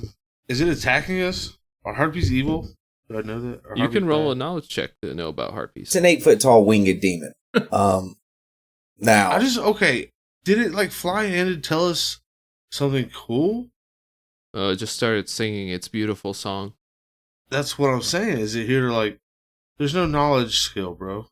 Speaker 3: Is it attacking us? Are harpies evil? Do I know that?
Speaker 5: You can roll a knowledge check to know about harpies.
Speaker 2: It's an 8-foot-tall winged demon. Now...
Speaker 3: Okay, did it, fly in and tell us something cool?
Speaker 5: It just started singing its beautiful song.
Speaker 3: That's what I'm saying. Is it here to, there's no knowledge skill, bro.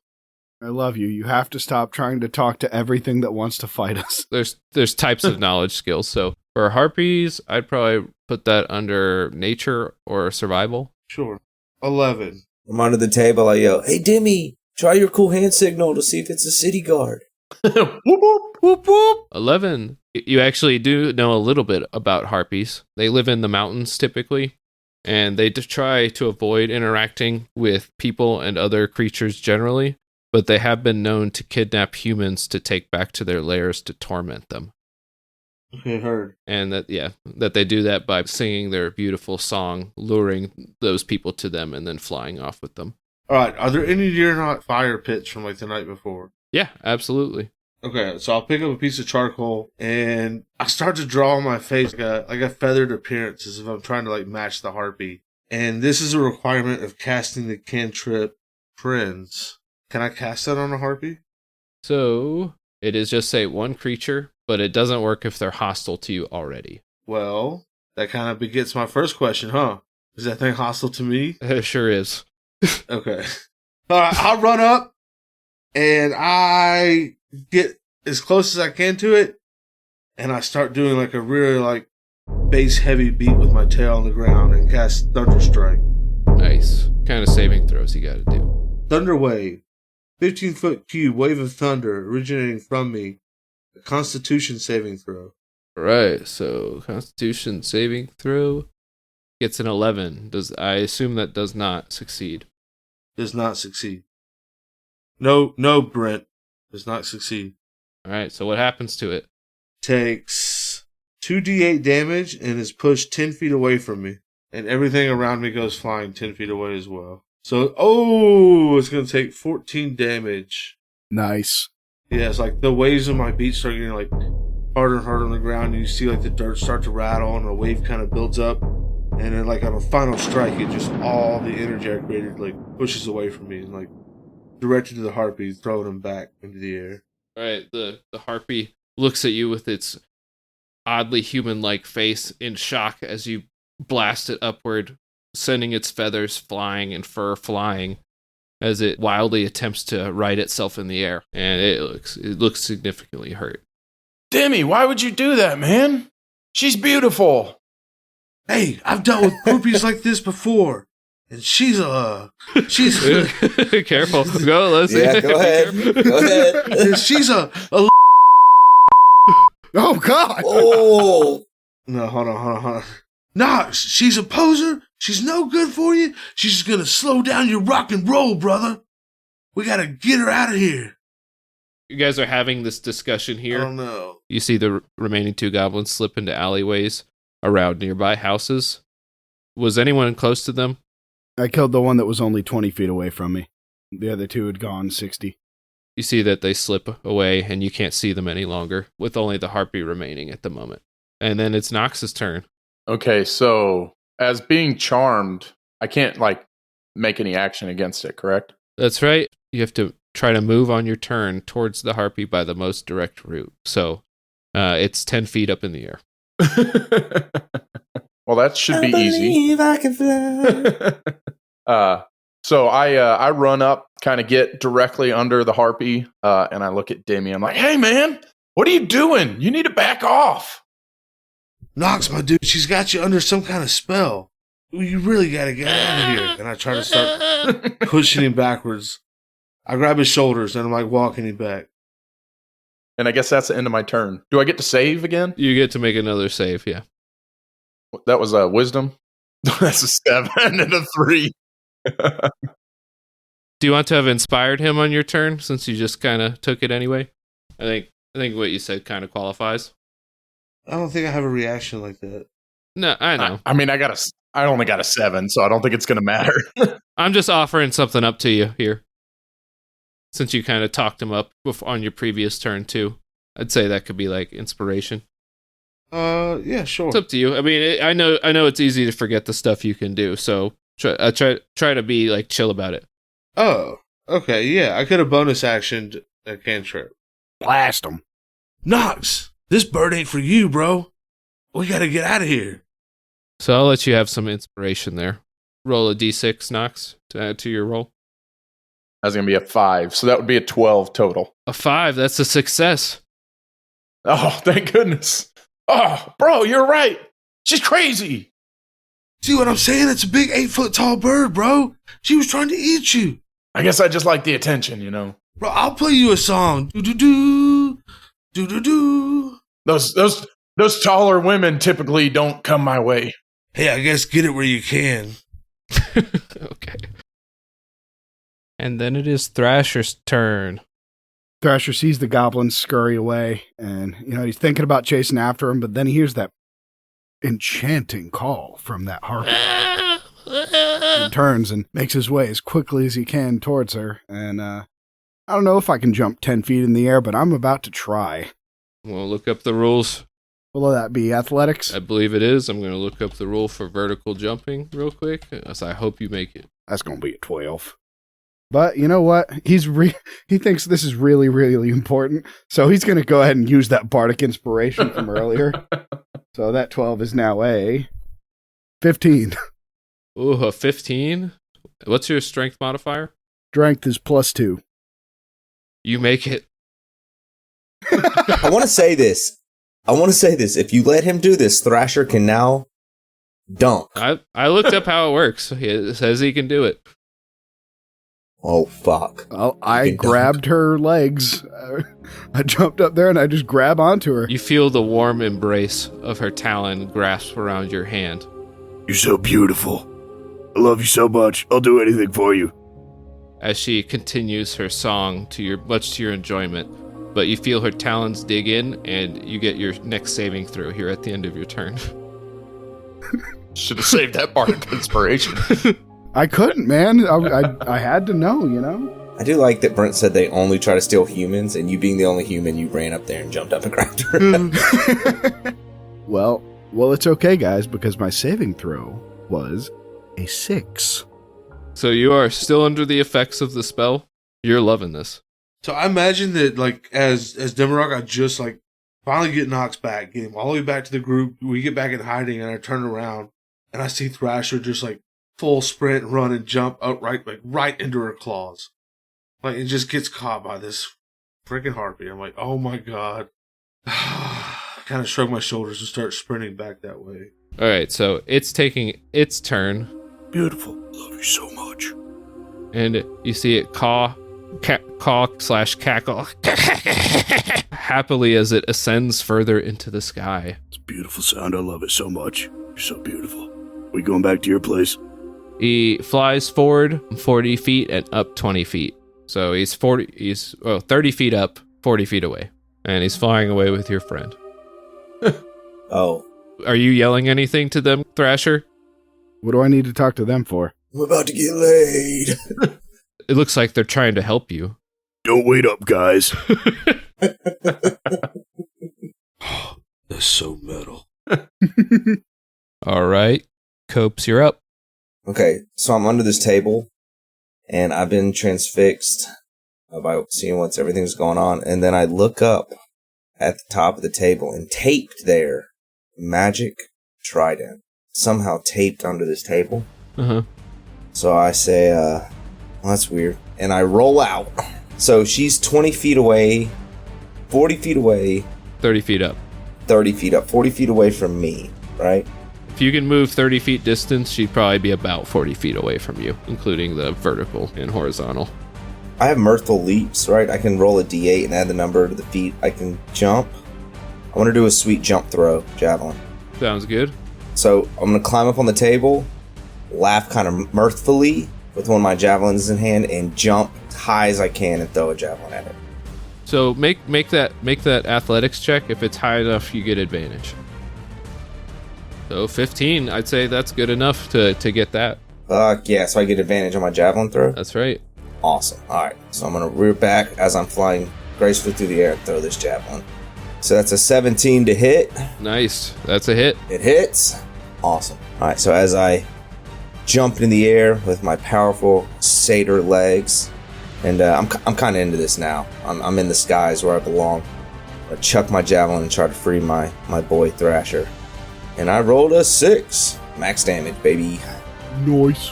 Speaker 4: I love you. You have to stop trying to talk to everything that wants to fight us.
Speaker 5: There's types of knowledge skills. So for harpies, I'd probably put that under nature or survival.
Speaker 3: Sure. 11.
Speaker 2: I'm under the table. I yell, "Hey, Dimmy, try your cool hand signal to see if it's a city guard."
Speaker 6: Whoop, whoop.
Speaker 5: Whoop, whoop. 11. You actually do know a little bit about harpies. They live in the mountains typically, and they try to avoid interacting with people and other creatures generally. But they have been known to kidnap humans to take back to their lairs to torment them.
Speaker 3: Okay, heard.
Speaker 5: And that they do that by singing their beautiful song, luring those people to them, and then flying off with them.
Speaker 3: All right, are there any near-not fire pits from the night before?
Speaker 5: Yeah, absolutely.
Speaker 3: Okay, so I'll pick up a piece of charcoal, and I start to draw on my face like a feathered appearance, as if I'm trying to match the harpy. And this is a requirement of casting the cantrip Friends. Can I cast that on a harpy?
Speaker 5: So, it is just say one creature, but it doesn't work if they're hostile to you already.
Speaker 3: Well, that kind of begets my first question, huh? Is that thing hostile to me?
Speaker 5: It sure is.
Speaker 3: Okay. All right, I'll run up, and I get as close as I can to it, and I start doing a really bass heavy beat with my tail on the ground and cast Thunderstrike.
Speaker 5: Nice. What kind of saving throws you gotta do?
Speaker 3: Thunder Wave. 15-foot cube, wave of thunder originating from me. A Constitution saving throw.
Speaker 5: Right, so Constitution saving throw gets an 11. I assume that does not succeed.
Speaker 3: Does not succeed. No, Brent. Does not succeed.
Speaker 5: All right, so what happens to it?
Speaker 3: Takes 2d8 damage and is pushed 10 feet away from me. And everything around me goes flying 10 feet away as well. So, it's going to take 14 damage.
Speaker 4: Nice.
Speaker 3: Yeah, it's like the waves on my beach start getting like harder and harder on the ground. And you see like the dirt start to rattle and the wave kind of builds up. And then like on a final strike, it just all the energy I created like pushes away from me and like directed to the harpy, throwing them back into the air.
Speaker 5: All right, the harpy looks at you with its oddly human-like face in shock as you blast it upward, sending its feathers flying and fur flying as it wildly attempts to right itself in the air, and it looks significantly hurt.
Speaker 1: Demi, why would you do that, man? She's beautiful.
Speaker 3: Hey, I've dealt with groupies like this before, and she's
Speaker 5: Careful. Go, let's see.
Speaker 2: Yeah, go ahead. Go ahead.
Speaker 3: she's a
Speaker 4: Oh, God.
Speaker 2: Oh,
Speaker 3: No, hold on. Nah, she's a poser. She's no good for you. She's just gonna slow down your rock and roll, brother. We gotta get her out of here.
Speaker 5: You guys are having this discussion
Speaker 3: I
Speaker 5: here.
Speaker 3: don't know.
Speaker 5: You see the remaining two goblins slip into alleyways around nearby houses. Was anyone close to them?
Speaker 4: I killed the one that was only 20 feet away from me. The other two had gone 60.
Speaker 5: You see that they slip away and you can't see them any longer, with only the harpy remaining at the moment. And then it's Nox's turn.
Speaker 6: Okay, so as being charmed, I can't like make any action against it, correct?
Speaker 5: That's right. You have to try to move on your turn towards the harpy by the most direct route. So it's 10 feet up in the air.
Speaker 6: Well, that should be easy.
Speaker 2: I can fly.
Speaker 6: So I run up, kind of get directly under the harpy, and I look at Demi. I'm like,
Speaker 1: Hey, man, what are you doing? You need to back off.
Speaker 3: Nox, my dude, she's got you under some kind of spell. You really gotta get out of here. And I try to start pushing him backwards. I grab his shoulders and I'm like walking him back.
Speaker 6: and I guess that's the end of my turn. Do I get to save again?
Speaker 5: You get to make another save, yeah.
Speaker 6: That was a wisdom. That's a 7 and a 3.
Speaker 5: Do you want to have inspired him on your turn since you just kind of took it anyway? I think what you said kind of qualifies.
Speaker 3: I don't think I have a reaction like that.
Speaker 5: No, I know.
Speaker 6: I mean, I only got a 7, so I don't think it's going to matter.
Speaker 5: I'm just offering something up to you here. Since you kind of talked him up on your previous turn too. I'd say that could be like inspiration.
Speaker 3: Yeah, sure.
Speaker 5: It's up to you. I mean, I know it's easy to forget the stuff you can do, so try to be like chill about it.
Speaker 3: Oh, okay, yeah. I could have bonus actioned a cantrip.
Speaker 4: Blast them.
Speaker 3: Nox, this bird ain't for you, bro. We gotta get out of here.
Speaker 5: So I'll let you have some inspiration there. Roll a d6, Nox, to add to your roll.
Speaker 6: That's going to be a 5, so that would be a 12 total.
Speaker 5: A 5, that's a success.
Speaker 6: Oh, thank goodness.
Speaker 1: Oh, bro, you're right. She's crazy.
Speaker 3: See what I'm saying? It's a big 8-foot tall bird, bro. She was trying to eat you.
Speaker 1: I guess I just like the attention, you know.
Speaker 3: Bro, I'll play you a song. Do-do-do. Do-do-do.
Speaker 1: Those taller women typically don't come my way.
Speaker 3: Hey, I guess get it where you can.
Speaker 5: Okay. And then it is Thrasher's turn.
Speaker 4: Thrasher sees the goblins scurry away, and, he's thinking about chasing after him, but then he hears that enchanting call from that harpy. He turns and makes his way as quickly as he can towards her, and I don't know if I can jump 10 feet in the air, but I'm about to try.
Speaker 5: We'll look up the rules.
Speaker 4: Will that be athletics?
Speaker 5: I believe it is. I'm going to look up the rule for vertical jumping real quick, so I hope you make it.
Speaker 4: That's going to be a 12. But you know what? He thinks this is really, really important, so he's going to go ahead and use that bardic inspiration from earlier. So that 12 is now a 15.
Speaker 5: Ooh, a 15? What's your strength modifier?
Speaker 4: Strength is +2.
Speaker 5: You make it.
Speaker 2: I want to say this. If you let him do this, Thrasher can now dunk.
Speaker 5: I looked up how it works. It says he can do it.
Speaker 2: Oh, fuck.
Speaker 4: Well, I grabbed her legs. I jumped up there and I just grab onto her.
Speaker 5: You feel the warm embrace of her talon grasp around your hand.
Speaker 8: You're so beautiful. I love you so much. I'll do anything for you.
Speaker 5: As she continues her song much to your enjoyment, but you feel her talons dig in, and you get your next saving throw here at the end of your turn.
Speaker 6: Should have saved that part of inspiration.
Speaker 4: I couldn't, man. I had to know, you know?
Speaker 2: I do like that Brent said they only try to steal humans, and you being the only human, you ran up there and jumped up and grabbed her.
Speaker 4: Well, it's okay, guys, because my saving throw was a 6.
Speaker 5: So you are still under the effects of the spell. You're loving this.
Speaker 3: So I imagine that, like, as Demarok, I just, like, finally get knocked back, get him all the way back to the group. We get back in hiding, and I turn around, and I see Thrasher just, like, full sprint, run, and jump outright, like, right into her claws. Like, it just gets caught by this freaking harpy. I'm like, oh my god. Kind of shrug my shoulders and start sprinting back that way.
Speaker 5: All right, so it's taking its turn.
Speaker 8: Beautiful. Love you so much.
Speaker 5: And you see it caw/cackle happily as it ascends further into the sky.
Speaker 8: It's a beautiful sound. I love it so much. You're so beautiful. We going back to your place?
Speaker 5: He flies forward 40 feet and up 20 feet. So he's 30 feet up, 40 feet away. And he's flying away with your friend.
Speaker 2: Oh.
Speaker 5: Are you yelling anything to them, Thrasher?
Speaker 4: What do I need to talk to them for?
Speaker 2: I'm about to get laid.
Speaker 5: It looks like they're trying to help you.
Speaker 8: Don't wait up, guys.
Speaker 3: That's so metal.
Speaker 5: All right. Copes, you're up.
Speaker 2: Okay, so I'm under this table, and I've been transfixed by seeing everything's going on, and then I look up at the top of the table, and taped there, magic trident, somehow taped under this table.
Speaker 5: Uh-huh.
Speaker 2: So I say, well, that's weird, and I roll out. So she's 20 feet away, 40 feet away,
Speaker 5: 30 feet up.
Speaker 2: 30 feet up, 40 feet away from me, right?
Speaker 5: If you can move 30 feet distance, she'd probably be about 40 feet away from you, including the vertical and horizontal.
Speaker 2: I have mirthful leaps, right? I can roll a d8 and add the number to the feet. I can jump. I want to do a sweet jump throw, javelin.
Speaker 5: Sounds good.
Speaker 2: So I'm going to climb up on the table, laugh kind of mirthfully with one of my javelins in hand, and jump as high as I can and throw a javelin at it.
Speaker 5: So make that athletics check. If it's high enough, you get advantage. So 15, I'd say that's good enough to get that.
Speaker 2: Fuck yeah, so I get advantage on my javelin throw?
Speaker 5: That's right.
Speaker 2: Awesome. Alright, so I'm going to rear back as I'm flying gracefully through the air and throw this javelin. So that's a 17 to hit.
Speaker 5: Nice. That's a hit.
Speaker 2: It hits. Awesome. Alright, so as I jump in the air with my powerful satyr legs, and I'm kind of into this now. I'm in the skies where I belong. I chuck my javelin and try to free my boy Thrasher. And I rolled a 6. Max damage, baby.
Speaker 4: Nice.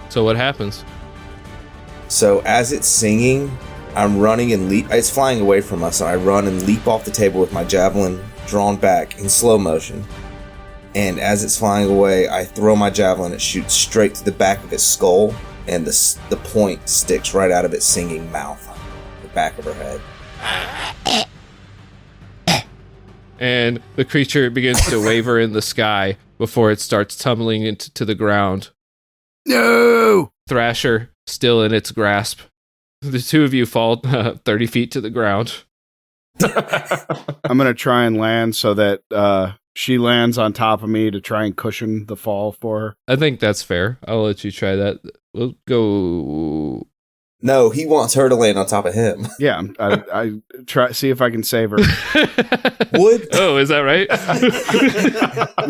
Speaker 5: So what happens?
Speaker 2: So as it's singing, I'm running and leap. It's flying away from us, and I run and leap off the table with my javelin drawn back in slow motion. And as it's flying away, I throw my javelin. It shoots straight to the back of its skull, and the point sticks right out of its singing mouth, the back of her head.
Speaker 5: And the creature begins to waver in the sky before it starts tumbling into the ground.
Speaker 4: No!
Speaker 5: Thrasher, still in its grasp. The two of you fall 30 feet to the ground.
Speaker 4: I'm going to try and land so that she lands on top of me to try and cushion the fall for her.
Speaker 5: I think that's fair. I'll let you try that. We'll go...
Speaker 2: No, he wants her to land on top of him.
Speaker 4: Yeah, I try see if I can save her.
Speaker 2: Would?
Speaker 5: Oh, is that right?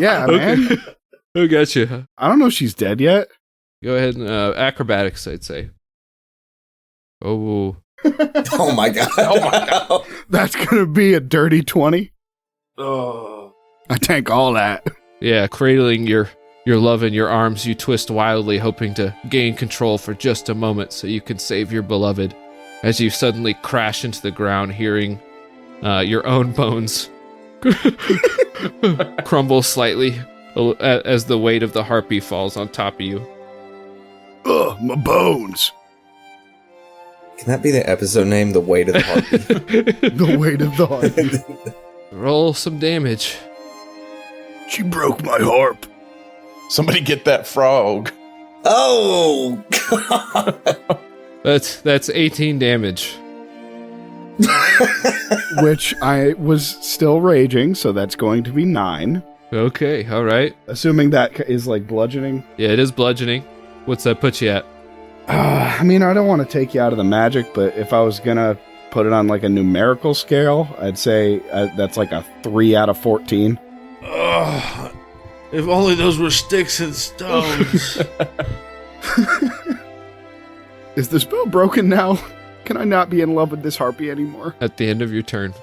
Speaker 4: Yeah,
Speaker 5: Okay.
Speaker 4: man.
Speaker 5: Who got you?
Speaker 4: I don't know if she's dead yet.
Speaker 5: Go ahead and acrobatics, I'd say. Oh.
Speaker 2: Oh my god. Oh my god.
Speaker 4: That's going to be a dirty 20.
Speaker 3: Oh.
Speaker 4: I tank all that.
Speaker 5: Yeah, cradling your love in your arms, you twist wildly, hoping to gain control for just a moment so you can save your beloved, as you suddenly crash into the ground, hearing your own bones crumble slightly as the weight of the harpy falls on top of you.
Speaker 8: Ugh, my bones.
Speaker 2: Can that be the episode name? The Weight of the Harpy?
Speaker 4: The weight of the heart.
Speaker 5: Roll some damage.
Speaker 8: She broke my harp.
Speaker 6: Somebody get that frog.
Speaker 2: Oh god.
Speaker 5: That's 18 damage.
Speaker 4: which I was still raging, so that's going to be 9.
Speaker 5: Okay, all right.
Speaker 4: Assuming that is like bludgeoning.
Speaker 5: Yeah, it is bludgeoning. What's that put you at?
Speaker 4: I mean, I don't want to take you out of the magic, but if I was going to put it on like a numerical scale, I'd say that's like a 3 out of 14.
Speaker 3: Ugh, if only those were sticks and stones.
Speaker 4: Is the spell broken now? Can I not be in love with this harpy anymore?
Speaker 5: At the end of your turn.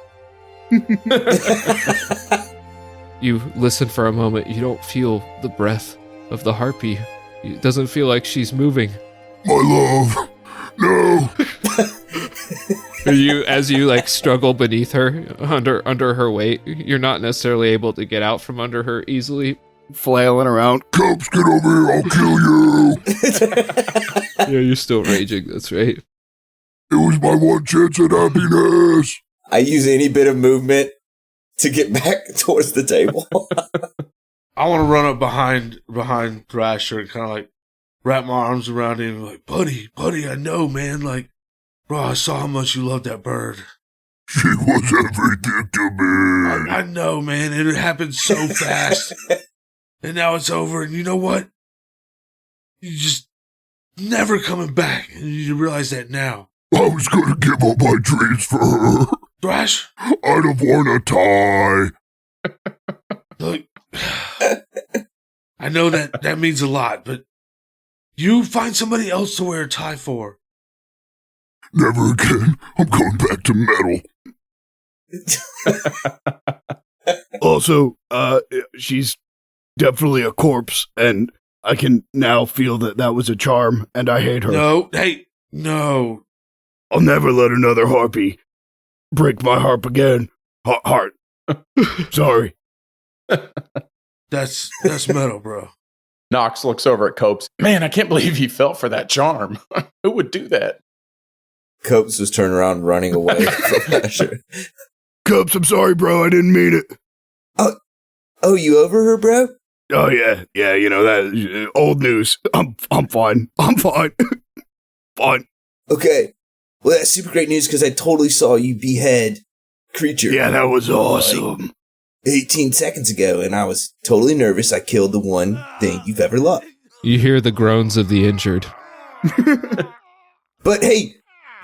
Speaker 5: You listen for a moment. You don't feel the breath of the harpy. It doesn't feel like she's moving.
Speaker 8: My love, no.
Speaker 5: As you like struggle beneath her, under her weight, you're not necessarily able to get out from under her easily.
Speaker 4: Flailing around.
Speaker 8: Copes, get over here, I'll kill you.
Speaker 5: Yeah, you're still raging, that's right.
Speaker 8: It was my one chance at happiness.
Speaker 2: I use any bit of movement to get back towards the table.
Speaker 3: I want to run up behind Thrasher and kind of like wrap my arms around him, like, buddy, I know, man. Like, bro, I saw how much you love that bird.
Speaker 8: She was everything to me.
Speaker 3: I know, man. It happened so fast. And now it's over. And you know what? You just never coming back. And you realize that now.
Speaker 8: I was going to give up my dreams for her.
Speaker 3: Thrash?
Speaker 8: I'd have worn a tie.
Speaker 3: Look, I know that means a lot, but you find somebody else to wear a tie for.
Speaker 8: Never again. I'm going back to metal.
Speaker 4: Also, she's definitely a corpse, and I can now feel that was a charm, and I hate her.
Speaker 3: No, hey, no.
Speaker 4: I'll never let another harpy break my harp again. Heart. Sorry.
Speaker 3: That's metal, bro.
Speaker 6: Nox looks over at Copes. Man, I can't believe he fell for that charm. Who would do that?
Speaker 2: Copes was turning around running away from Thrasher.
Speaker 4: Copes, I'm sorry, bro. I didn't mean it.
Speaker 2: Oh, you over her, bro?
Speaker 4: Oh, yeah. Yeah, you know, that old news. I'm fine. I'm fine. Fine.
Speaker 2: Okay. Well, that's super great news because I totally saw you behead creature.
Speaker 4: Yeah, that was awesome.
Speaker 2: 18 seconds ago, and I was totally nervous. I killed the one thing you've ever loved.
Speaker 5: You hear the groans of the injured.
Speaker 2: But hey,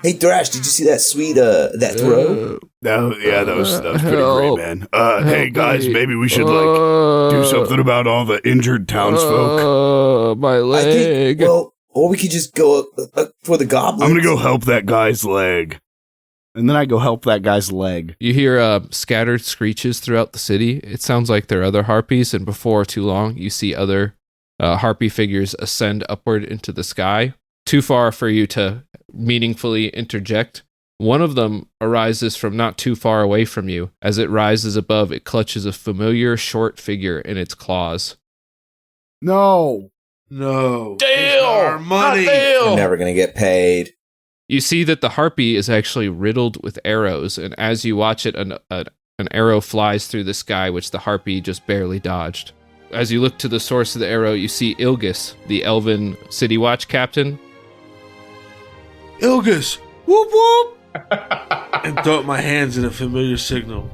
Speaker 2: Thrash, did you see that sweet that throw?
Speaker 4: Yeah, that was pretty great, man. Hey guys, maybe we should do something about all the injured townsfolk.
Speaker 5: My leg.
Speaker 2: Or we could just go up for the goblins.
Speaker 4: I'm gonna go help that guy's leg. And then I go help that guy's leg.
Speaker 5: You hear scattered screeches throughout the city. It sounds like there are other harpies, and before too long, you see other harpy figures ascend upward into the sky. Too far for you to meaningfully interject. One of them arises from not too far away from you. As it rises above, it clutches a familiar short figure in its claws.
Speaker 4: No.
Speaker 3: Deal! Our money!
Speaker 2: We're never going to get paid.
Speaker 5: You see that the harpy is actually riddled with arrows, and as you watch it, an arrow flies through the sky, which the harpy just barely dodged. As you look to the source of the arrow, you see Ilgus, the elven city watch captain.
Speaker 3: Ilgus! Whoop whoop! And throw up my hands in a familiar signal.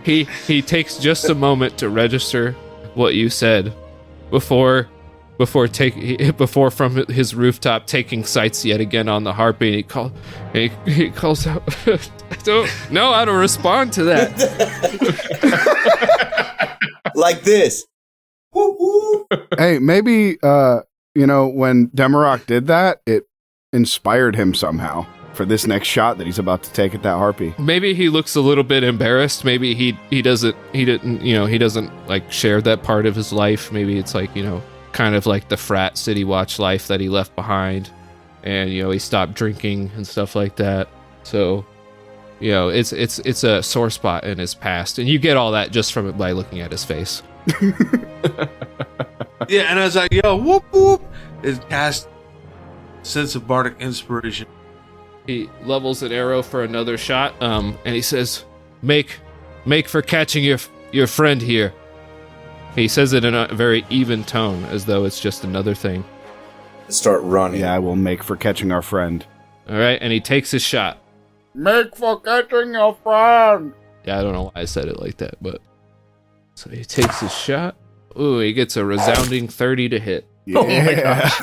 Speaker 5: He takes just a moment to register what you said before from his rooftop taking sights yet again on the harpy. He calls out, I don't know how to respond to that.
Speaker 2: Like this. Whoop, whoop.
Speaker 4: Hey, maybe when Demarok did that, it inspired him somehow for this next shot that he's about to take at that harpy.
Speaker 5: Maybe he looks a little bit embarrassed. Maybe he doesn't like share that part of his life. Maybe it's like, kind of like the frat city watch life that he left behind, and he stopped drinking and stuff like that. So it's a sore spot in his past, and you get all that just from it by looking at his face.
Speaker 3: Yeah, and as I yell whoop whoop, it casts sense of bardic inspiration.
Speaker 5: He levels an arrow for another shot, and he says, "Make for catching your friend here. He says it in a very even tone, as though it's just another thing.
Speaker 2: Start running.
Speaker 4: Yeah, I will make for catching our friend.
Speaker 5: All right, and he takes his shot.
Speaker 4: Make for catching your friend.
Speaker 5: Yeah, I don't know why I said it like that, but... So he takes his shot. Ooh, he gets a resounding 30 to hit.
Speaker 4: Yeah.
Speaker 6: Oh my gosh.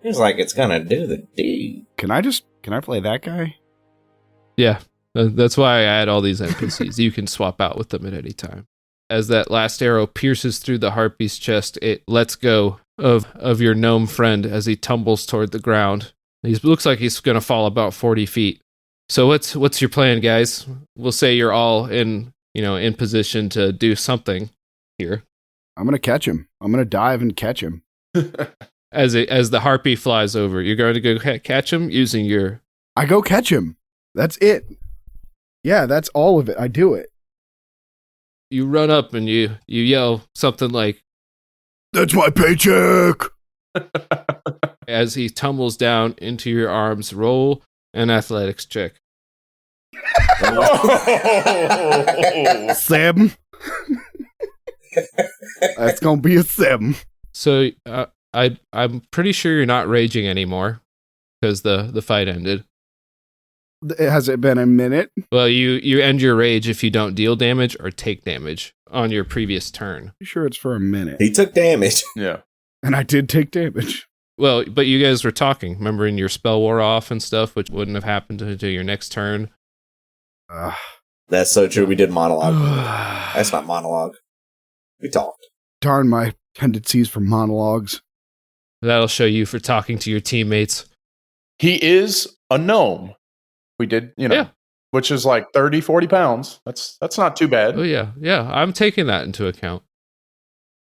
Speaker 2: Feels like it's gonna do the deed.
Speaker 4: Can I play that guy?
Speaker 5: Yeah, that's why I add all these NPCs. You can swap out with them at any time. As that last arrow pierces through the harpy's chest, it lets go of your gnome friend as he tumbles toward the ground. He looks like he's going to fall about 40 feet. So what's your plan, guys? We'll say you're all in position to do something here.
Speaker 4: I'm gonna catch him. I'm gonna dive and catch him.
Speaker 5: As the harpy flies over, you're going to go catch him using your...
Speaker 4: I go catch him. That's it. Yeah, that's all of it. I do it.
Speaker 5: You run up and you yell something like,
Speaker 8: That's my paycheck.
Speaker 5: as he tumbles down into your arms, roll an athletics check.
Speaker 4: Seven. That's gonna be a 7.
Speaker 5: So I'm pretty sure you're not raging anymore because the fight ended.
Speaker 4: Has it been a minute?
Speaker 5: Well, you end your rage if you don't deal damage or take damage on your previous turn.
Speaker 4: You sure it's for a minute?
Speaker 2: He took damage.
Speaker 6: Yeah.
Speaker 4: And I did take damage.
Speaker 5: Well, but you guys were talking, remembering your spell wore off and stuff, which wouldn't have happened until your next turn.
Speaker 2: That's so true. We did monologue. That's not monologue. We talked.
Speaker 4: Darn my tendencies for monologues.
Speaker 5: That'll show you for talking to your teammates.
Speaker 6: He is a gnome. We did,
Speaker 5: Yeah.
Speaker 6: which is like 30, 40 pounds. That's not too bad.
Speaker 5: Oh yeah, I'm taking that into account.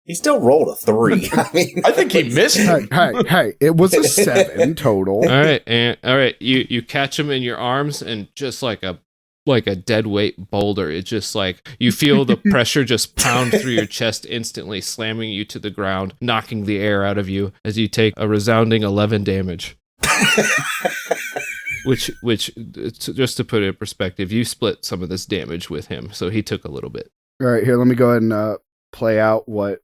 Speaker 2: He still rolled a 3. I mean,
Speaker 6: I think he missed
Speaker 4: Hey,
Speaker 6: it.
Speaker 4: hey, it was a 7 total.
Speaker 5: All right, you catch him in your arms and just like a dead weight boulder, it just like you feel the pressure just pound through your chest instantly, slamming you to the ground, knocking the air out of you as you take a resounding 11 damage. Which just to put it in perspective, you split some of this damage with him, so he took a little bit.
Speaker 4: All right, here, let me go ahead and play out what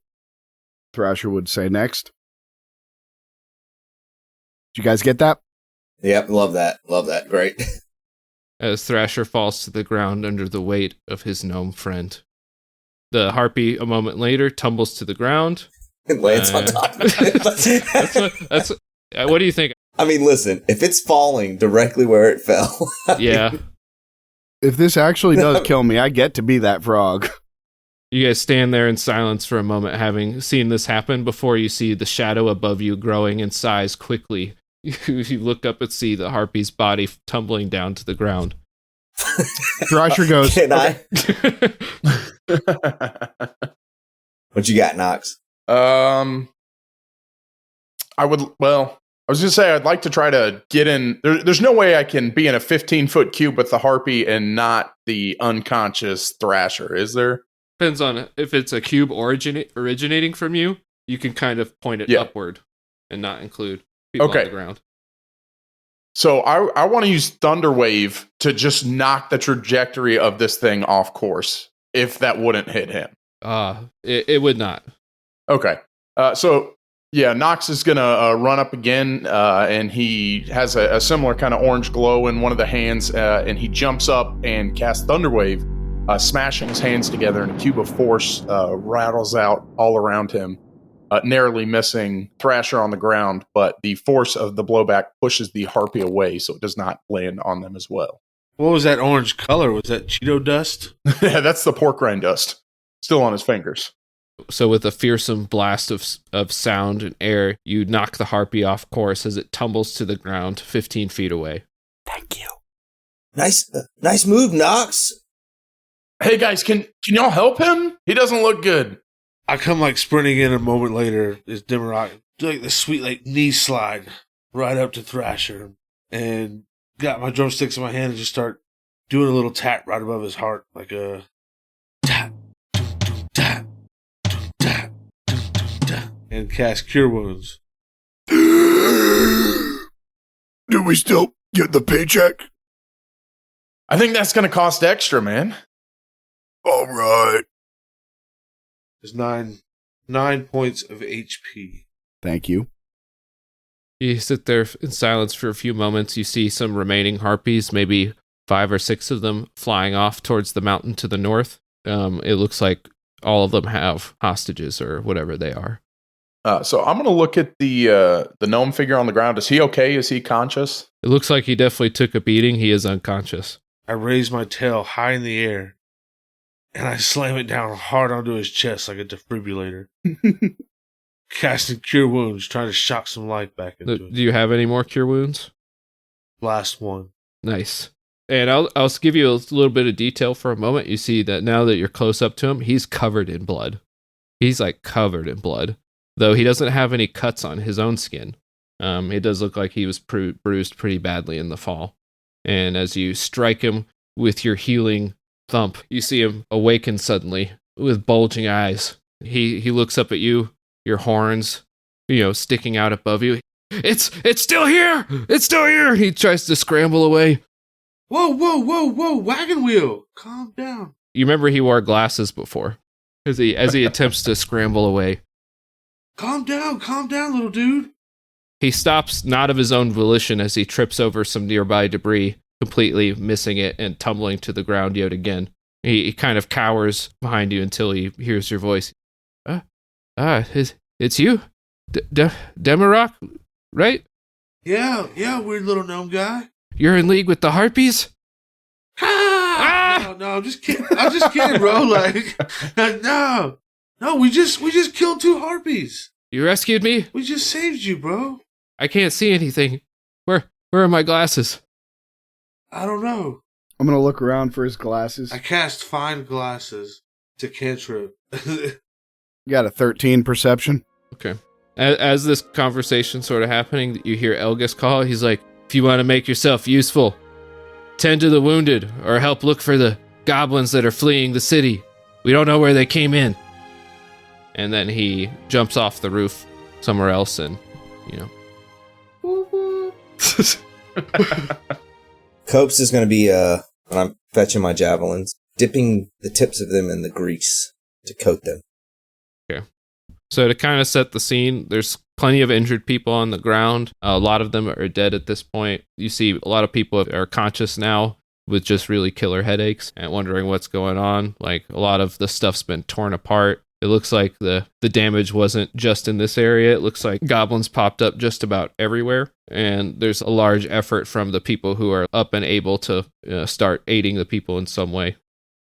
Speaker 4: Thrasher would say next. Did you guys get that?
Speaker 2: Yep, love that. Love that. Great.
Speaker 5: As Thrasher falls to the ground under the weight of his gnome friend. The harpy, a moment later, tumbles to the ground.
Speaker 2: It lands on top of it.
Speaker 5: What do you think?
Speaker 2: I mean, listen, if it's falling directly where it fell.
Speaker 5: Yeah.
Speaker 4: If this actually does kill me, I get to be that frog.
Speaker 5: You guys stand there in silence for a moment, having seen this happen, before you see the shadow above you growing in size quickly. You look up and see the harpy's body tumbling down to the ground.
Speaker 4: Thrasher goes,
Speaker 2: Can I? What you got, Knox?
Speaker 6: I was going to say, I'd like to try to get in. There's no way I can be in a 15-foot cube with the harpy and not the unconscious Thrasher, is there?
Speaker 5: Depends on if it's a cube originating from you, you can kind of point it upward and not include people on the ground.
Speaker 6: So I want to use Thunderwave to just knock the trajectory of this thing off course, if that wouldn't hit him.
Speaker 5: It would not.
Speaker 6: Okay. Nox is going to run up again, and he has a similar kind of orange glow in one of the hands, and he jumps up and casts Thunderwave, smashing his hands together, and a cube of force rattles out all around him, narrowly missing Thrasher on the ground, but the force of the blowback pushes the harpy away, so it does not land on them as well.
Speaker 3: What was that orange color? Was that Cheeto dust?
Speaker 6: Yeah, that's the pork rind dust. Still on his fingers.
Speaker 5: So with a fearsome blast of sound and air, you knock the harpy off course as it tumbles to the ground 15 feet away.
Speaker 2: Thank you. Nice move, Knox.
Speaker 6: Hey guys, can y'all help him? He doesn't look good.
Speaker 3: I come like sprinting in a moment later. Is Dimmerock do like the sweet like knee slide right up to Thrasher and got my drumsticks in my hand and just start doing a little tap right above his heart, like a tap, doom, doom, tap, doom, tap, doom, doom, tap, and cast Cure Wounds.
Speaker 8: Do we still get the paycheck?
Speaker 6: I think that's going to cost extra, man.
Speaker 8: All right.
Speaker 3: There's 9 points of HP.
Speaker 4: Thank you.
Speaker 5: You sit there in silence for a few moments. You see some remaining harpies, maybe 5 or 6 of them, flying off towards the mountain to the north. It looks like all of them have hostages or whatever they are.
Speaker 6: So I'm going to look at the gnome figure on the ground. Is he okay? Is he conscious?
Speaker 5: It looks like he definitely took a beating. He is unconscious.
Speaker 3: I raise my tail high in the air, and I slam it down hard onto his chest like a defibrillator. Casting Cure Wounds, trying to shock some life back into it.
Speaker 5: Do you have any more cure wounds?
Speaker 3: Last one.
Speaker 5: Nice. And I'll give you a little bit of detail for a moment. You see that now that you're close up to him, he's covered in blood. He's like covered in blood, though he doesn't have any cuts on his own skin. It does look like he was bruised pretty badly in the fall. And as you strike him with your healing thump, you see him awaken suddenly with bulging eyes. He looks up at you, your horns, sticking out above you. It's still here! It's still here! He tries to scramble away.
Speaker 3: Whoa, wagon wheel! Calm down.
Speaker 5: You remember he wore glasses before, as he attempts to scramble away.
Speaker 3: Calm down, little dude.
Speaker 5: He stops, not of his own volition, as he trips over some nearby debris, completely missing it and tumbling to the ground yet again. He kind of cowers behind you until he hears your voice. It's you? Demarok, right?
Speaker 3: Yeah, weird little gnome guy.
Speaker 5: You're in league with the harpies?
Speaker 3: No, I'm just kidding. I'm just kidding, bro. Like, no, we just killed 2 harpies.
Speaker 5: You rescued me?
Speaker 3: We just saved you, bro.
Speaker 5: I can't see anything. Where are my glasses?
Speaker 3: I don't know.
Speaker 4: I'm going to look around for his glasses.
Speaker 3: I cast Find Glasses to cantrip.
Speaker 4: You got a 13 perception.
Speaker 5: Okay. As this conversation sort of happening, you hear Elgus call. He's like, if you want to make yourself useful, tend to the wounded or help look for the goblins that are fleeing the city. We don't know where they came in. And then he jumps off the roof somewhere else and,
Speaker 2: Copes is going to be, when I'm fetching my javelins, dipping the tips of them in the grease to coat them.
Speaker 5: Okay. So to kind of set the scene, there's plenty of injured people on the ground. A lot of them are dead at this point. You see a lot of people are conscious now with just really killer headaches and wondering what's going on. Like, a lot of the stuff's been torn apart. It looks like the damage wasn't just in this area. It looks like goblins popped up just about everywhere. And there's a large effort from the people who are up and able to start aiding the people in some way.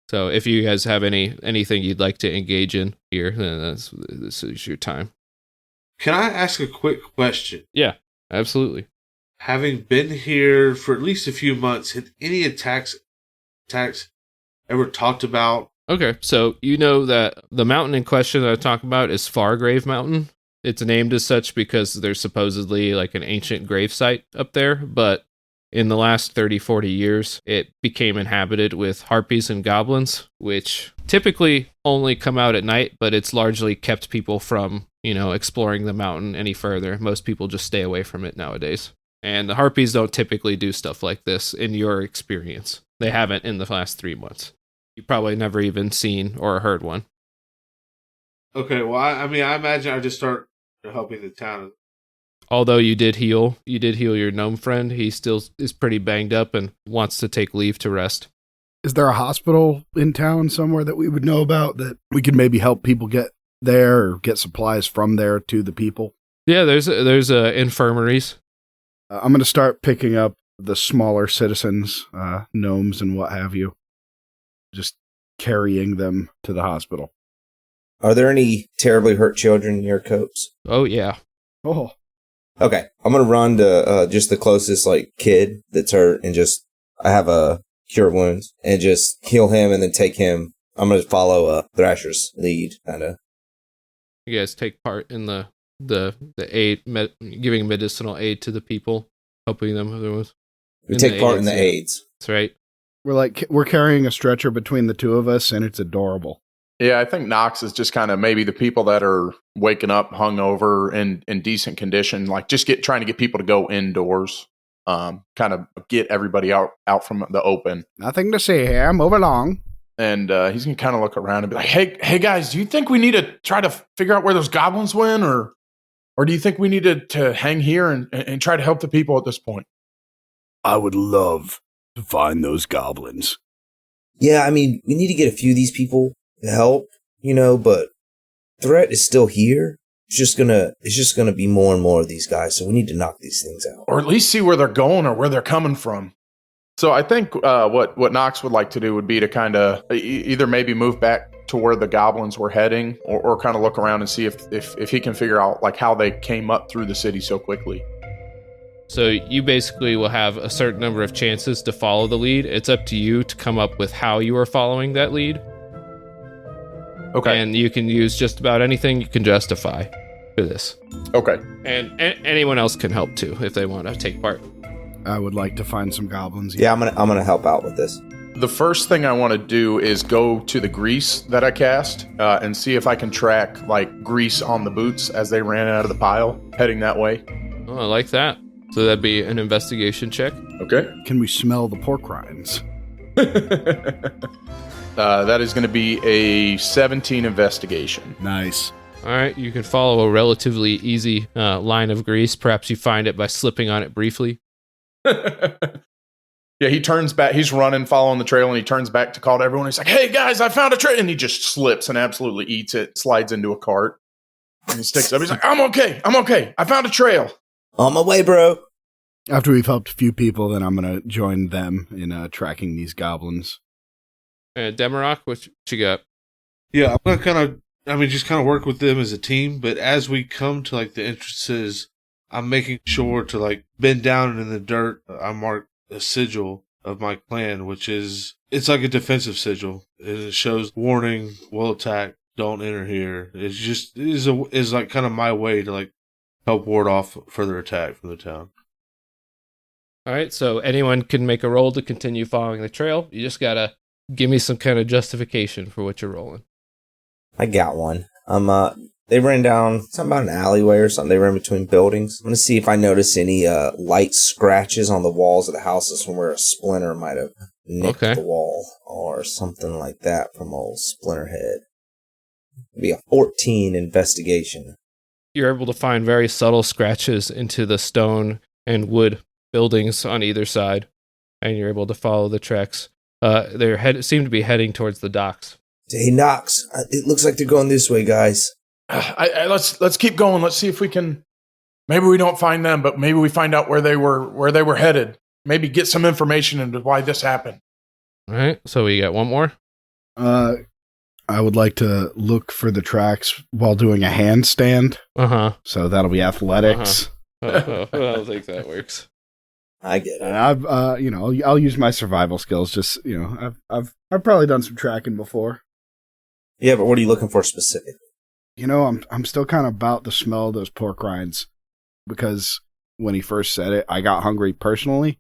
Speaker 5: So if you guys have anything you'd like to engage in here, then this is your time.
Speaker 3: Can I ask a quick question?
Speaker 5: Yeah, absolutely.
Speaker 3: Having been here for at least a few months, had any attacks ever talked about?
Speaker 5: Okay, so you know that the mountain in question that I talk about is Fargrave Mountain. It's named as such because there's supposedly like an ancient grave site up there, but in the last 30, 40 years, it became inhabited with harpies and goblins, which typically only come out at night, but it's largely kept people from, exploring the mountain any further. Most people just stay away from it nowadays. And the harpies don't typically do stuff like this in your experience. They haven't in the last 3 months. You've probably never even seen or heard one.
Speaker 3: Okay, well, I imagine I just start helping the town.
Speaker 5: Although you did heal your gnome friend, he still is pretty banged up and wants to take leave to rest.
Speaker 4: Is there a hospital in town somewhere that we would know about that we could maybe help people get there or get supplies from there to the people?
Speaker 5: Yeah, there's infirmaries.
Speaker 4: I'm going to start picking up the smaller citizens, gnomes and what have you, just carrying them to the hospital.
Speaker 2: Are there any terribly hurt children near Copes?
Speaker 5: Oh, yeah.
Speaker 4: Oh.
Speaker 2: Okay, I'm going to run to just the closest kid that's hurt and I have a cure wounds and just heal him and then take him. I'm going to follow Thrasher's lead, kind of.
Speaker 5: You guys take part in the aid, giving medicinal aid to the people, helping them.
Speaker 2: We take part in the aids.
Speaker 5: That's right.
Speaker 4: We're carrying a stretcher between the two of us, and it's adorable.
Speaker 6: Yeah, I think Knox is just kind of maybe the people that are waking up hungover in decent condition, trying to get people to go indoors, kind of get everybody out from the open.
Speaker 4: Nothing to see here. Move along.
Speaker 6: and he's gonna kind of look around and be like, "Hey guys, do you think we need to try to figure out where those goblins went, or do you think we need to hang here and try to help the people at this point?"
Speaker 4: I would love to find those goblins.
Speaker 2: Yeah, I mean, we need to get a few of these people to help, but threat is still here. It's just gonna be more and more of these guys, so we need to knock these things out.
Speaker 6: Or at least see where they're going or where they're coming from. So I think what Knox would like to do would be to kind of either maybe move back to where the goblins were heading, or kind of look around and see if he can figure out like how they came up through the city so quickly.
Speaker 5: So you basically will have a certain number of chances to follow the lead. It's up to you to come up with how you are following that lead.
Speaker 6: Okay.
Speaker 5: And you can use just about anything you can justify for this.
Speaker 6: Okay.
Speaker 5: And anyone else can help too if they want to take part.
Speaker 4: I would like to find some goblins.
Speaker 2: Yeah, I'm gonna help out with this.
Speaker 6: The first thing I want to do is go to the grease that I cast and see if I can track like grease on the boots as they ran out of the pile, heading that way.
Speaker 5: Oh, I like that. So that'd be an investigation check.
Speaker 6: Okay.
Speaker 4: Can we smell the pork rinds?
Speaker 6: That is going to be a 17 investigation.
Speaker 4: Nice.
Speaker 5: All right, you can follow a relatively easy line of grease. Perhaps you find it by slipping on it briefly.
Speaker 6: Yeah, he turns back. He's running, following the trail, and he turns back to call to everyone. He's like, "Hey, guys, I found a trail." And he just slips and absolutely eats it, slides into a cart. And he sticks up. He's like, I'm okay. I found a trail.
Speaker 2: On my way, bro.
Speaker 4: After we've helped a few people, then I'm going to join them in tracking these goblins.
Speaker 5: Demarok, what you got?
Speaker 3: Yeah, I'm gonna just kind of work with them as a team. But as we come to like the entrances, I'm making sure to like bend down in the dirt. I mark a sigil of my clan, it's like a defensive sigil. It shows warning, will attack, don't enter here. It's just is like kind of my way to like help ward off further attack from the town.
Speaker 5: All right, so anyone can make a roll to continue following the trail. You just gotta give me some kind of justification for what you're rolling.
Speaker 2: I got one. They ran down something about an alleyway or something. They ran between buildings. I'm going to see if I notice any light scratches on the walls of the houses from where a splinter might have nicked the wall or something like that from old Splinterhead. It'll be a 14 investigation.
Speaker 5: You're able to find very subtle scratches into the stone and wood buildings on either side, and you're able to follow the tracks. They seem to be heading towards the docks.
Speaker 2: Hey, Knox, it looks like they're going this way, guys.
Speaker 6: Let's keep going. Let's see if we can. Maybe we don't find them, but maybe we find out where they were headed. Maybe get some information into why this happened.
Speaker 5: All right. So we got one more.
Speaker 4: I would like to look for the tracks while doing a handstand. So that'll be athletics.
Speaker 5: I don't think that works.
Speaker 2: I get it.
Speaker 4: And I'll use my survival skills. Just I've probably done some tracking before.
Speaker 2: Yeah, but what are you looking for specifically?
Speaker 4: I'm still kind of about the smell of those pork rinds, because when he first said it, I got hungry personally,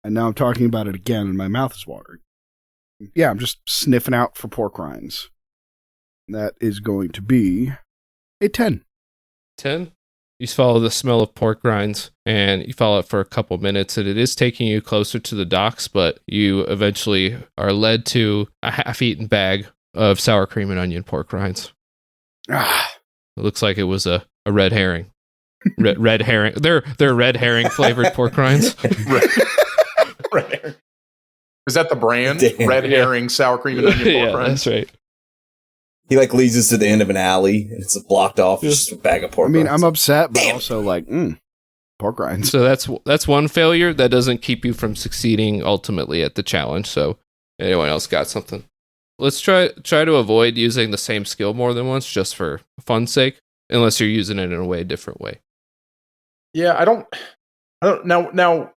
Speaker 4: and now I'm talking about it again, and my mouth is watering. Yeah, I'm just sniffing out for pork rinds. That is going to be a 10.
Speaker 5: 10? You follow the smell of pork rinds, and you follow it for a couple minutes, and it is taking you closer to the docks, but you eventually are led to a half-eaten bag of sour cream and onion pork rinds. It looks like it was a red herring. Red herring. They're red herring flavored pork rinds.
Speaker 6: Red herring. Is that the brand? Damn. Red herring, sour cream and onion pork rinds?
Speaker 5: That's right.
Speaker 2: He leads us to the end of an alley, and it's blocked off with just a bag of pork rinds.
Speaker 4: I'm upset, but also pork rinds.
Speaker 5: So that's one failure. That doesn't keep you from succeeding ultimately at the challenge. So anyone else got something? Let's try to avoid using the same skill more than once, just for fun's sake, unless you're using it in a different way.
Speaker 6: Yeah, I don't now.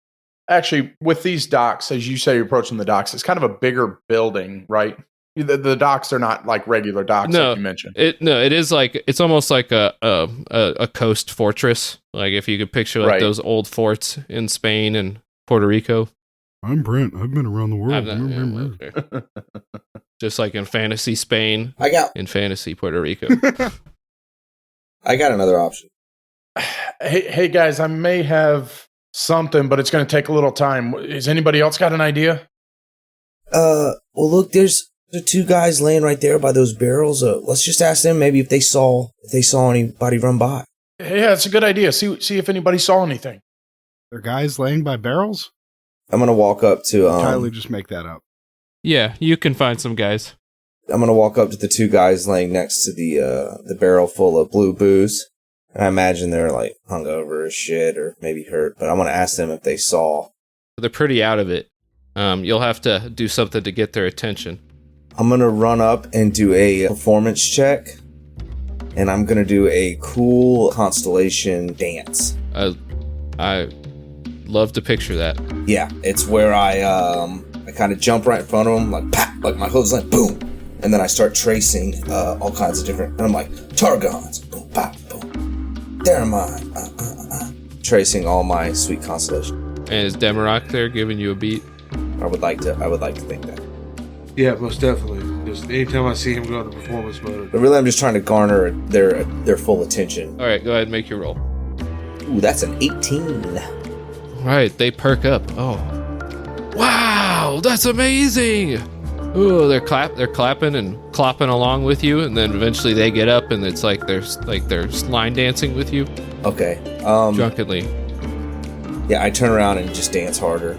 Speaker 6: Actually, with these docks, as you say, you're approaching the docks. It's kind of a bigger building, right? The docks are not like regular docks, like you mentioned.
Speaker 5: It is like, it's almost like a coast fortress. Like if you could picture those old forts in Spain and Puerto Rico.
Speaker 4: I'm Brent. I've been around the world.
Speaker 5: Just like in fantasy Spain, in fantasy Puerto Rico.
Speaker 2: I got another option.
Speaker 6: Hey guys, I may have something, but it's going to take a little time. Has anybody else got an idea?
Speaker 2: Well, look, there's The two guys laying right there by those barrels. Let's just ask them maybe if they saw anybody run by.
Speaker 1: Yeah, it's a good idea. See if anybody saw anything.
Speaker 4: There are guys laying by barrels?
Speaker 2: I'm gonna walk up to
Speaker 4: Entirely just make that up.
Speaker 5: Yeah, you can find some guys.
Speaker 2: I'm gonna walk up to the two guys laying next to the barrel full of blue booze. And I imagine they're like hungover as shit or maybe hurt, but I'm gonna ask them if they saw.
Speaker 5: They're pretty out of it. You'll have to do something to get their attention.
Speaker 2: I'm gonna run up and do a performance check, and I'm gonna do a cool constellation dance.
Speaker 5: I love to picture that.
Speaker 2: Yeah, it's where I kind of jump right in front of them, like pop, like my hoof's like boom, and then I start tracing all kinds of different, and I'm like Targons, boom, pop, boom, Theramine, tracing all my sweet constellation.
Speaker 5: And is Demarok there giving you a beat?
Speaker 2: I would like to think that.
Speaker 3: Yeah, most definitely. Just anytime I see him go into performance mode.
Speaker 2: But really, I'm just trying to garner their full attention.
Speaker 5: All right, go ahead and make your roll.
Speaker 2: Ooh, that's an 18.
Speaker 5: Right, they perk up. Oh, wow, that's amazing! Ooh, they're clapping and clopping along with you, and then eventually they get up, and it's like they're line dancing with you.
Speaker 2: Okay.
Speaker 5: Drunkenly.
Speaker 2: Yeah, I turn around and just dance harder.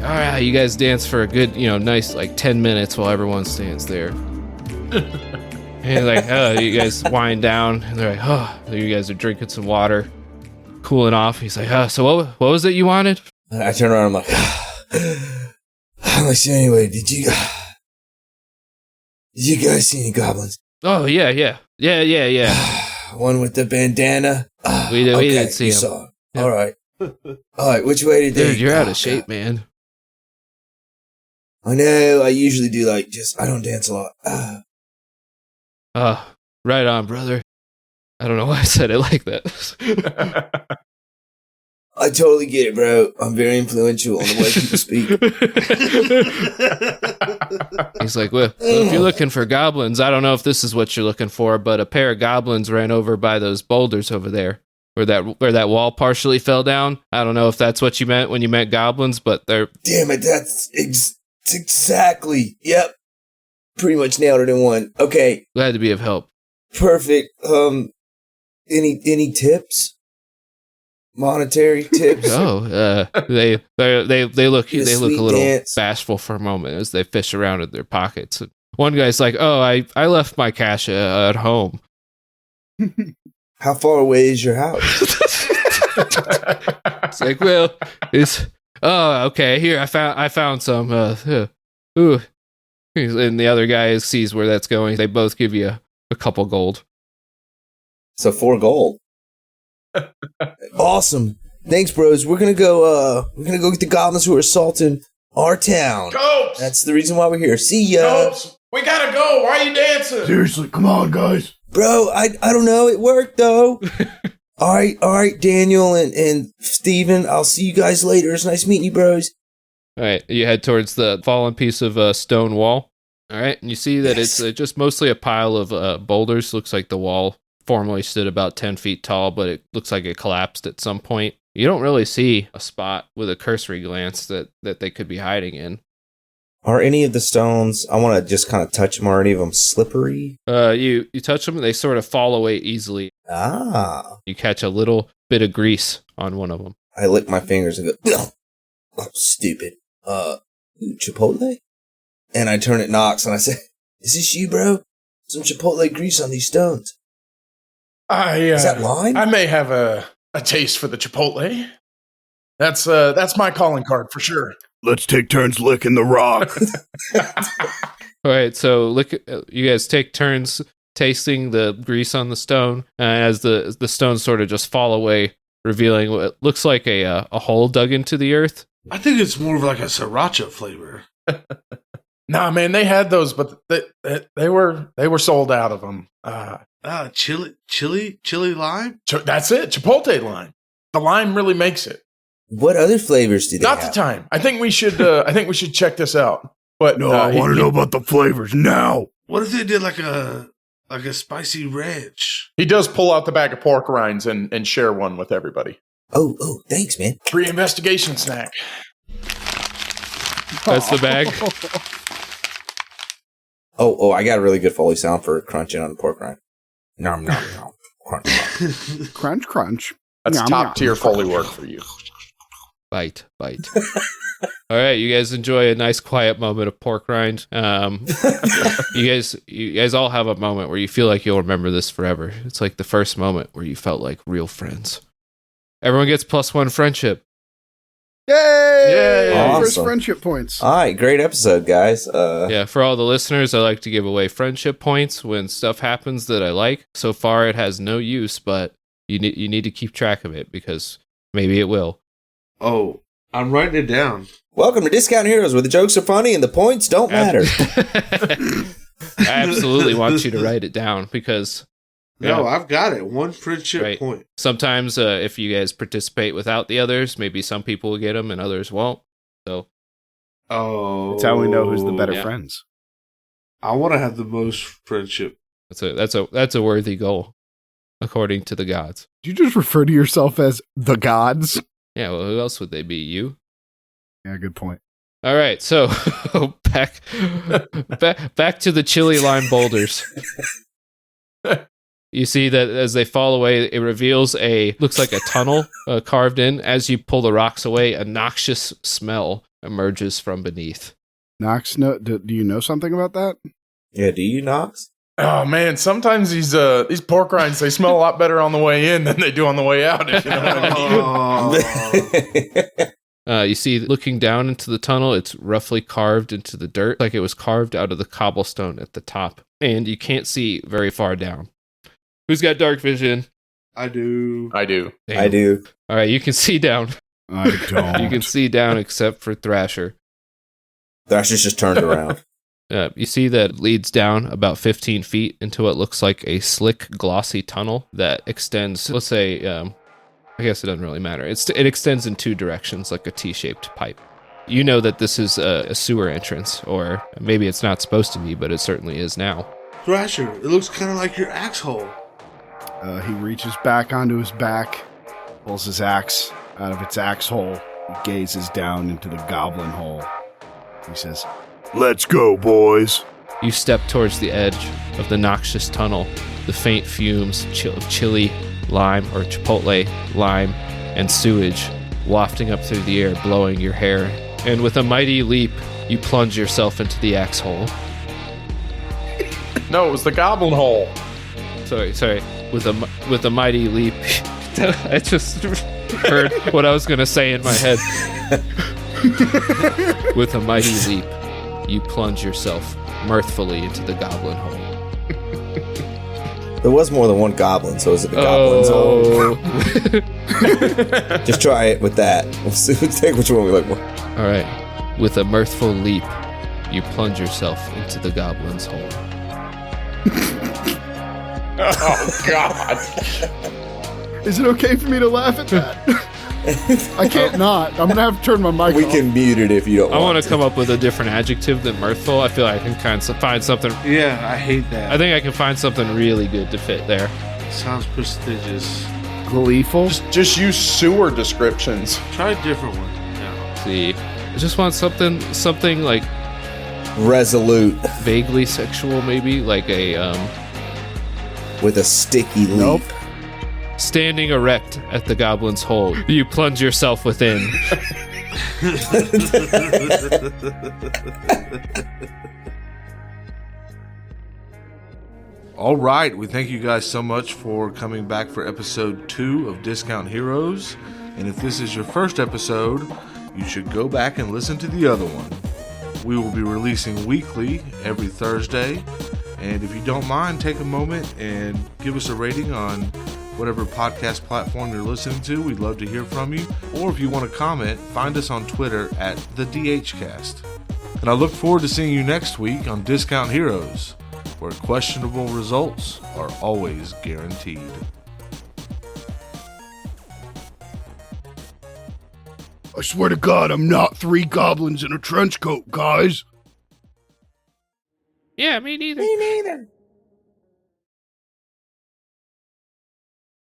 Speaker 5: All right, you guys dance for a good, nice 10 minutes while everyone stands there. And you guys wind down, and they're like, oh, you guys are drinking some water, cooling off. He's like, so what was it you wanted?
Speaker 2: I turn around, I'm like, so anyway, did you guys see any goblins?
Speaker 5: Oh, yeah.
Speaker 2: One with the bandana?
Speaker 5: We didn't see him.
Speaker 2: Saw him.
Speaker 5: Yeah.
Speaker 2: All right, which way did they?
Speaker 5: Dude, you're out of shape, man.
Speaker 2: I know, I usually do I don't dance a lot.
Speaker 5: Right on, brother. I don't know why I said it like that.
Speaker 2: I totally get it, bro. I'm very influential on the way people speak.
Speaker 5: He's like, well, if you're looking for goblins, I don't know if this is what you're looking for, but a pair of goblins ran over by those boulders over there, where that wall partially fell down. I don't know if that's what you meant when you meant goblins, but they're...
Speaker 2: Damn it, that's exactly. Yep. Pretty much nailed it in one. Okay.
Speaker 5: Glad to be of help.
Speaker 2: Perfect. Any tips? Monetary tips?
Speaker 5: Oh, they look a little
Speaker 2: dance.
Speaker 5: bashful for a moment as they fish around in their pockets. One guy's like, "Oh, I left my cash at home."
Speaker 2: How far away is your house?
Speaker 5: It's like, well, okay. Here, I found some. Ooh, and the other guy sees where that's going. They both give you a couple gold.
Speaker 2: So 4 gold. Awesome. Thanks, bros. We're gonna go get the goblins who are assaulting our town.
Speaker 1: Copes!
Speaker 2: That's the reason why we're here. See ya.
Speaker 1: Copes! We gotta go. Why are you dancing?
Speaker 8: Seriously, come on, guys.
Speaker 2: Bro, I don't know. It worked though. All right, Daniel and Steven. I'll see you guys later. It's nice meeting you, bros.
Speaker 5: All right, you head towards the fallen piece of stone wall. All right, and you see that it's just mostly a pile of boulders. Looks like the wall formerly stood about 10 feet tall, but it looks like it collapsed at some point. You don't really see a spot with a cursory glance that they could be hiding in.
Speaker 2: Are any of the stones, I want to just kind of touch them, are any of them slippery?
Speaker 5: You touch them and they sort of fall away easily.
Speaker 2: Ah.
Speaker 5: You catch a little bit of grease on one of them.
Speaker 2: I lick my fingers and go, oh, stupid. Chipotle? And I turn at Knox and I say, is this you, bro? Some Chipotle grease on these stones. Is that lime?
Speaker 1: I may have a taste for the Chipotle. That's my calling card for sure.
Speaker 8: Let's take turns licking the rock.
Speaker 5: All right, so you guys take turns tasting the grease on the stone as the stones sort of just fall away, revealing what looks like a hole dug into the earth.
Speaker 3: I think it's more of like a sriracha flavor.
Speaker 1: Nah, man, they had those, but they were sold out of them.
Speaker 3: Chili lime?
Speaker 1: That's it, Chipotle lime. The lime really makes it.
Speaker 2: What other flavors do they have?
Speaker 1: Not the time. I think we should. Check this out. But
Speaker 8: No, I want to know about the flavors now.
Speaker 3: What if they did like a spicy ranch?
Speaker 1: He does pull out the bag of pork rinds and share one with everybody.
Speaker 2: Oh, thanks, man.
Speaker 1: Free investigation snack.
Speaker 5: That's the bag.
Speaker 2: Oh, I got a really good Foley sound for crunching on pork rind. Nom, nom, nom. Crunch, crunch.
Speaker 4: Crunch, crunch.
Speaker 6: That's
Speaker 4: Yum,
Speaker 6: top
Speaker 4: yum.
Speaker 6: tier Foley work for you.
Speaker 5: Bite. All right, you guys enjoy a nice quiet moment of pork rind. You guys all have a moment where you feel like you'll remember this forever. It's like the first moment where you felt like real friends. Everyone gets +1 friendship.
Speaker 4: Yay!
Speaker 2: Awesome.
Speaker 4: First friendship points.
Speaker 2: All right, great episode, guys.
Speaker 5: Yeah, for all the listeners, I like to give away friendship points when stuff happens that I like. So far, it has no use, but you need to keep track of it because maybe it will.
Speaker 3: Oh, I'm writing it down.
Speaker 2: Welcome to Discount Heroes, where the jokes are funny and the points don't matter.
Speaker 5: I absolutely want you to write it down because
Speaker 3: No, I've got it. 1 friendship point.
Speaker 5: sometimes if you guys participate without the others, maybe some people will get them and others won't. So
Speaker 4: That's how we know who's the better
Speaker 5: Yeah.
Speaker 4: friends.
Speaker 3: I want to have the most friendship.
Speaker 5: that's a worthy goal, according to the gods.
Speaker 4: Do you just refer to yourself as the gods?
Speaker 5: Yeah, well, who else would they be? You?
Speaker 4: Yeah, good point.
Speaker 5: All right, so back to the chili lime boulders. You see that as they fall away, it reveals looks like a tunnel carved in. As you pull the rocks away, a noxious smell emerges from beneath.
Speaker 4: Knox, do you know something about that?
Speaker 2: Yeah, do you, Knox?
Speaker 6: Oh man, sometimes these pork rinds, they smell a lot better on the way in than they do on the way out. If you know what I mean.
Speaker 5: You see, looking down into the tunnel, it's roughly carved into the dirt, like it was carved out of the cobblestone at the top. And you can't see very far down. Who's got dark vision?
Speaker 3: I do.
Speaker 6: I do.
Speaker 5: Damn.
Speaker 2: I do.
Speaker 5: All right, you can see down.
Speaker 4: I don't.
Speaker 5: You can see down except for Thrasher.
Speaker 2: Thrasher's just turned around.
Speaker 5: You see that it leads down about 15 feet into what looks like a slick, glossy tunnel that extends, let's say, I guess it doesn't really matter. It extends in 2 directions, like a T-shaped pipe. You know that this is a sewer entrance, or maybe it's not supposed to be, but it certainly is now.
Speaker 3: Thrasher, it looks kind of like your axe hole.
Speaker 4: He reaches back onto his back, pulls his axe out of its axe hole, and gazes down into the goblin hole. He says,
Speaker 8: Let's go, boys.
Speaker 5: You step towards the edge of the noxious tunnel, the faint fumes of chili, lime, or chipotle, lime, and sewage wafting up through the air, blowing your hair. And with a mighty leap, you plunge yourself into the axe hole.
Speaker 6: No, it was the goblin hole.
Speaker 5: Sorry. With a mighty leap, I just heard what I was going to say in my head. With a mighty leap, you plunge yourself mirthfully into the goblin hole.
Speaker 2: There was more than one goblin, so is it the goblin's hole? Just try it with that. We'll see. Take which one we like more.
Speaker 5: All right. With a mirthful leap, you plunge yourself into the goblin's hole.
Speaker 6: Oh God!
Speaker 4: is it okay for me to laugh at that? I can't not. I'm going to have to turn my mic
Speaker 2: We
Speaker 4: off.
Speaker 2: can mute it if you don't
Speaker 5: I
Speaker 2: want
Speaker 5: want to come up with a different adjective than mirthful. I feel like I can kind of find something.
Speaker 3: Yeah, I hate that.
Speaker 5: I think I can find something really good to fit there.
Speaker 3: Sounds prestigious.
Speaker 4: Gleeful?
Speaker 6: Just use sewer descriptions.
Speaker 3: Try a different one. No.
Speaker 5: See, I just want something like
Speaker 2: Resolute
Speaker 5: vaguely sexual, maybe like a
Speaker 2: with a sticky leap.
Speaker 4: Nope.
Speaker 5: standing erect at the goblin's hole. You plunge yourself within.
Speaker 3: All right, we thank you guys so much for coming back for episode 2 of Discount Heroes. And if this is your first episode, you should go back and listen to the other one. We will be releasing weekly every Thursday. And if you don't mind, take a moment and give us a rating on whatever podcast platform you're listening to. We'd love to hear from you. Or if you want to comment, find us on Twitter at the DHcast. And I look forward to seeing you next week on Discount Heroes, where questionable results are always guaranteed.
Speaker 8: I swear to God, I'm not 3 goblins in a trench coat, guys.
Speaker 5: Yeah, me neither.
Speaker 2: Me neither.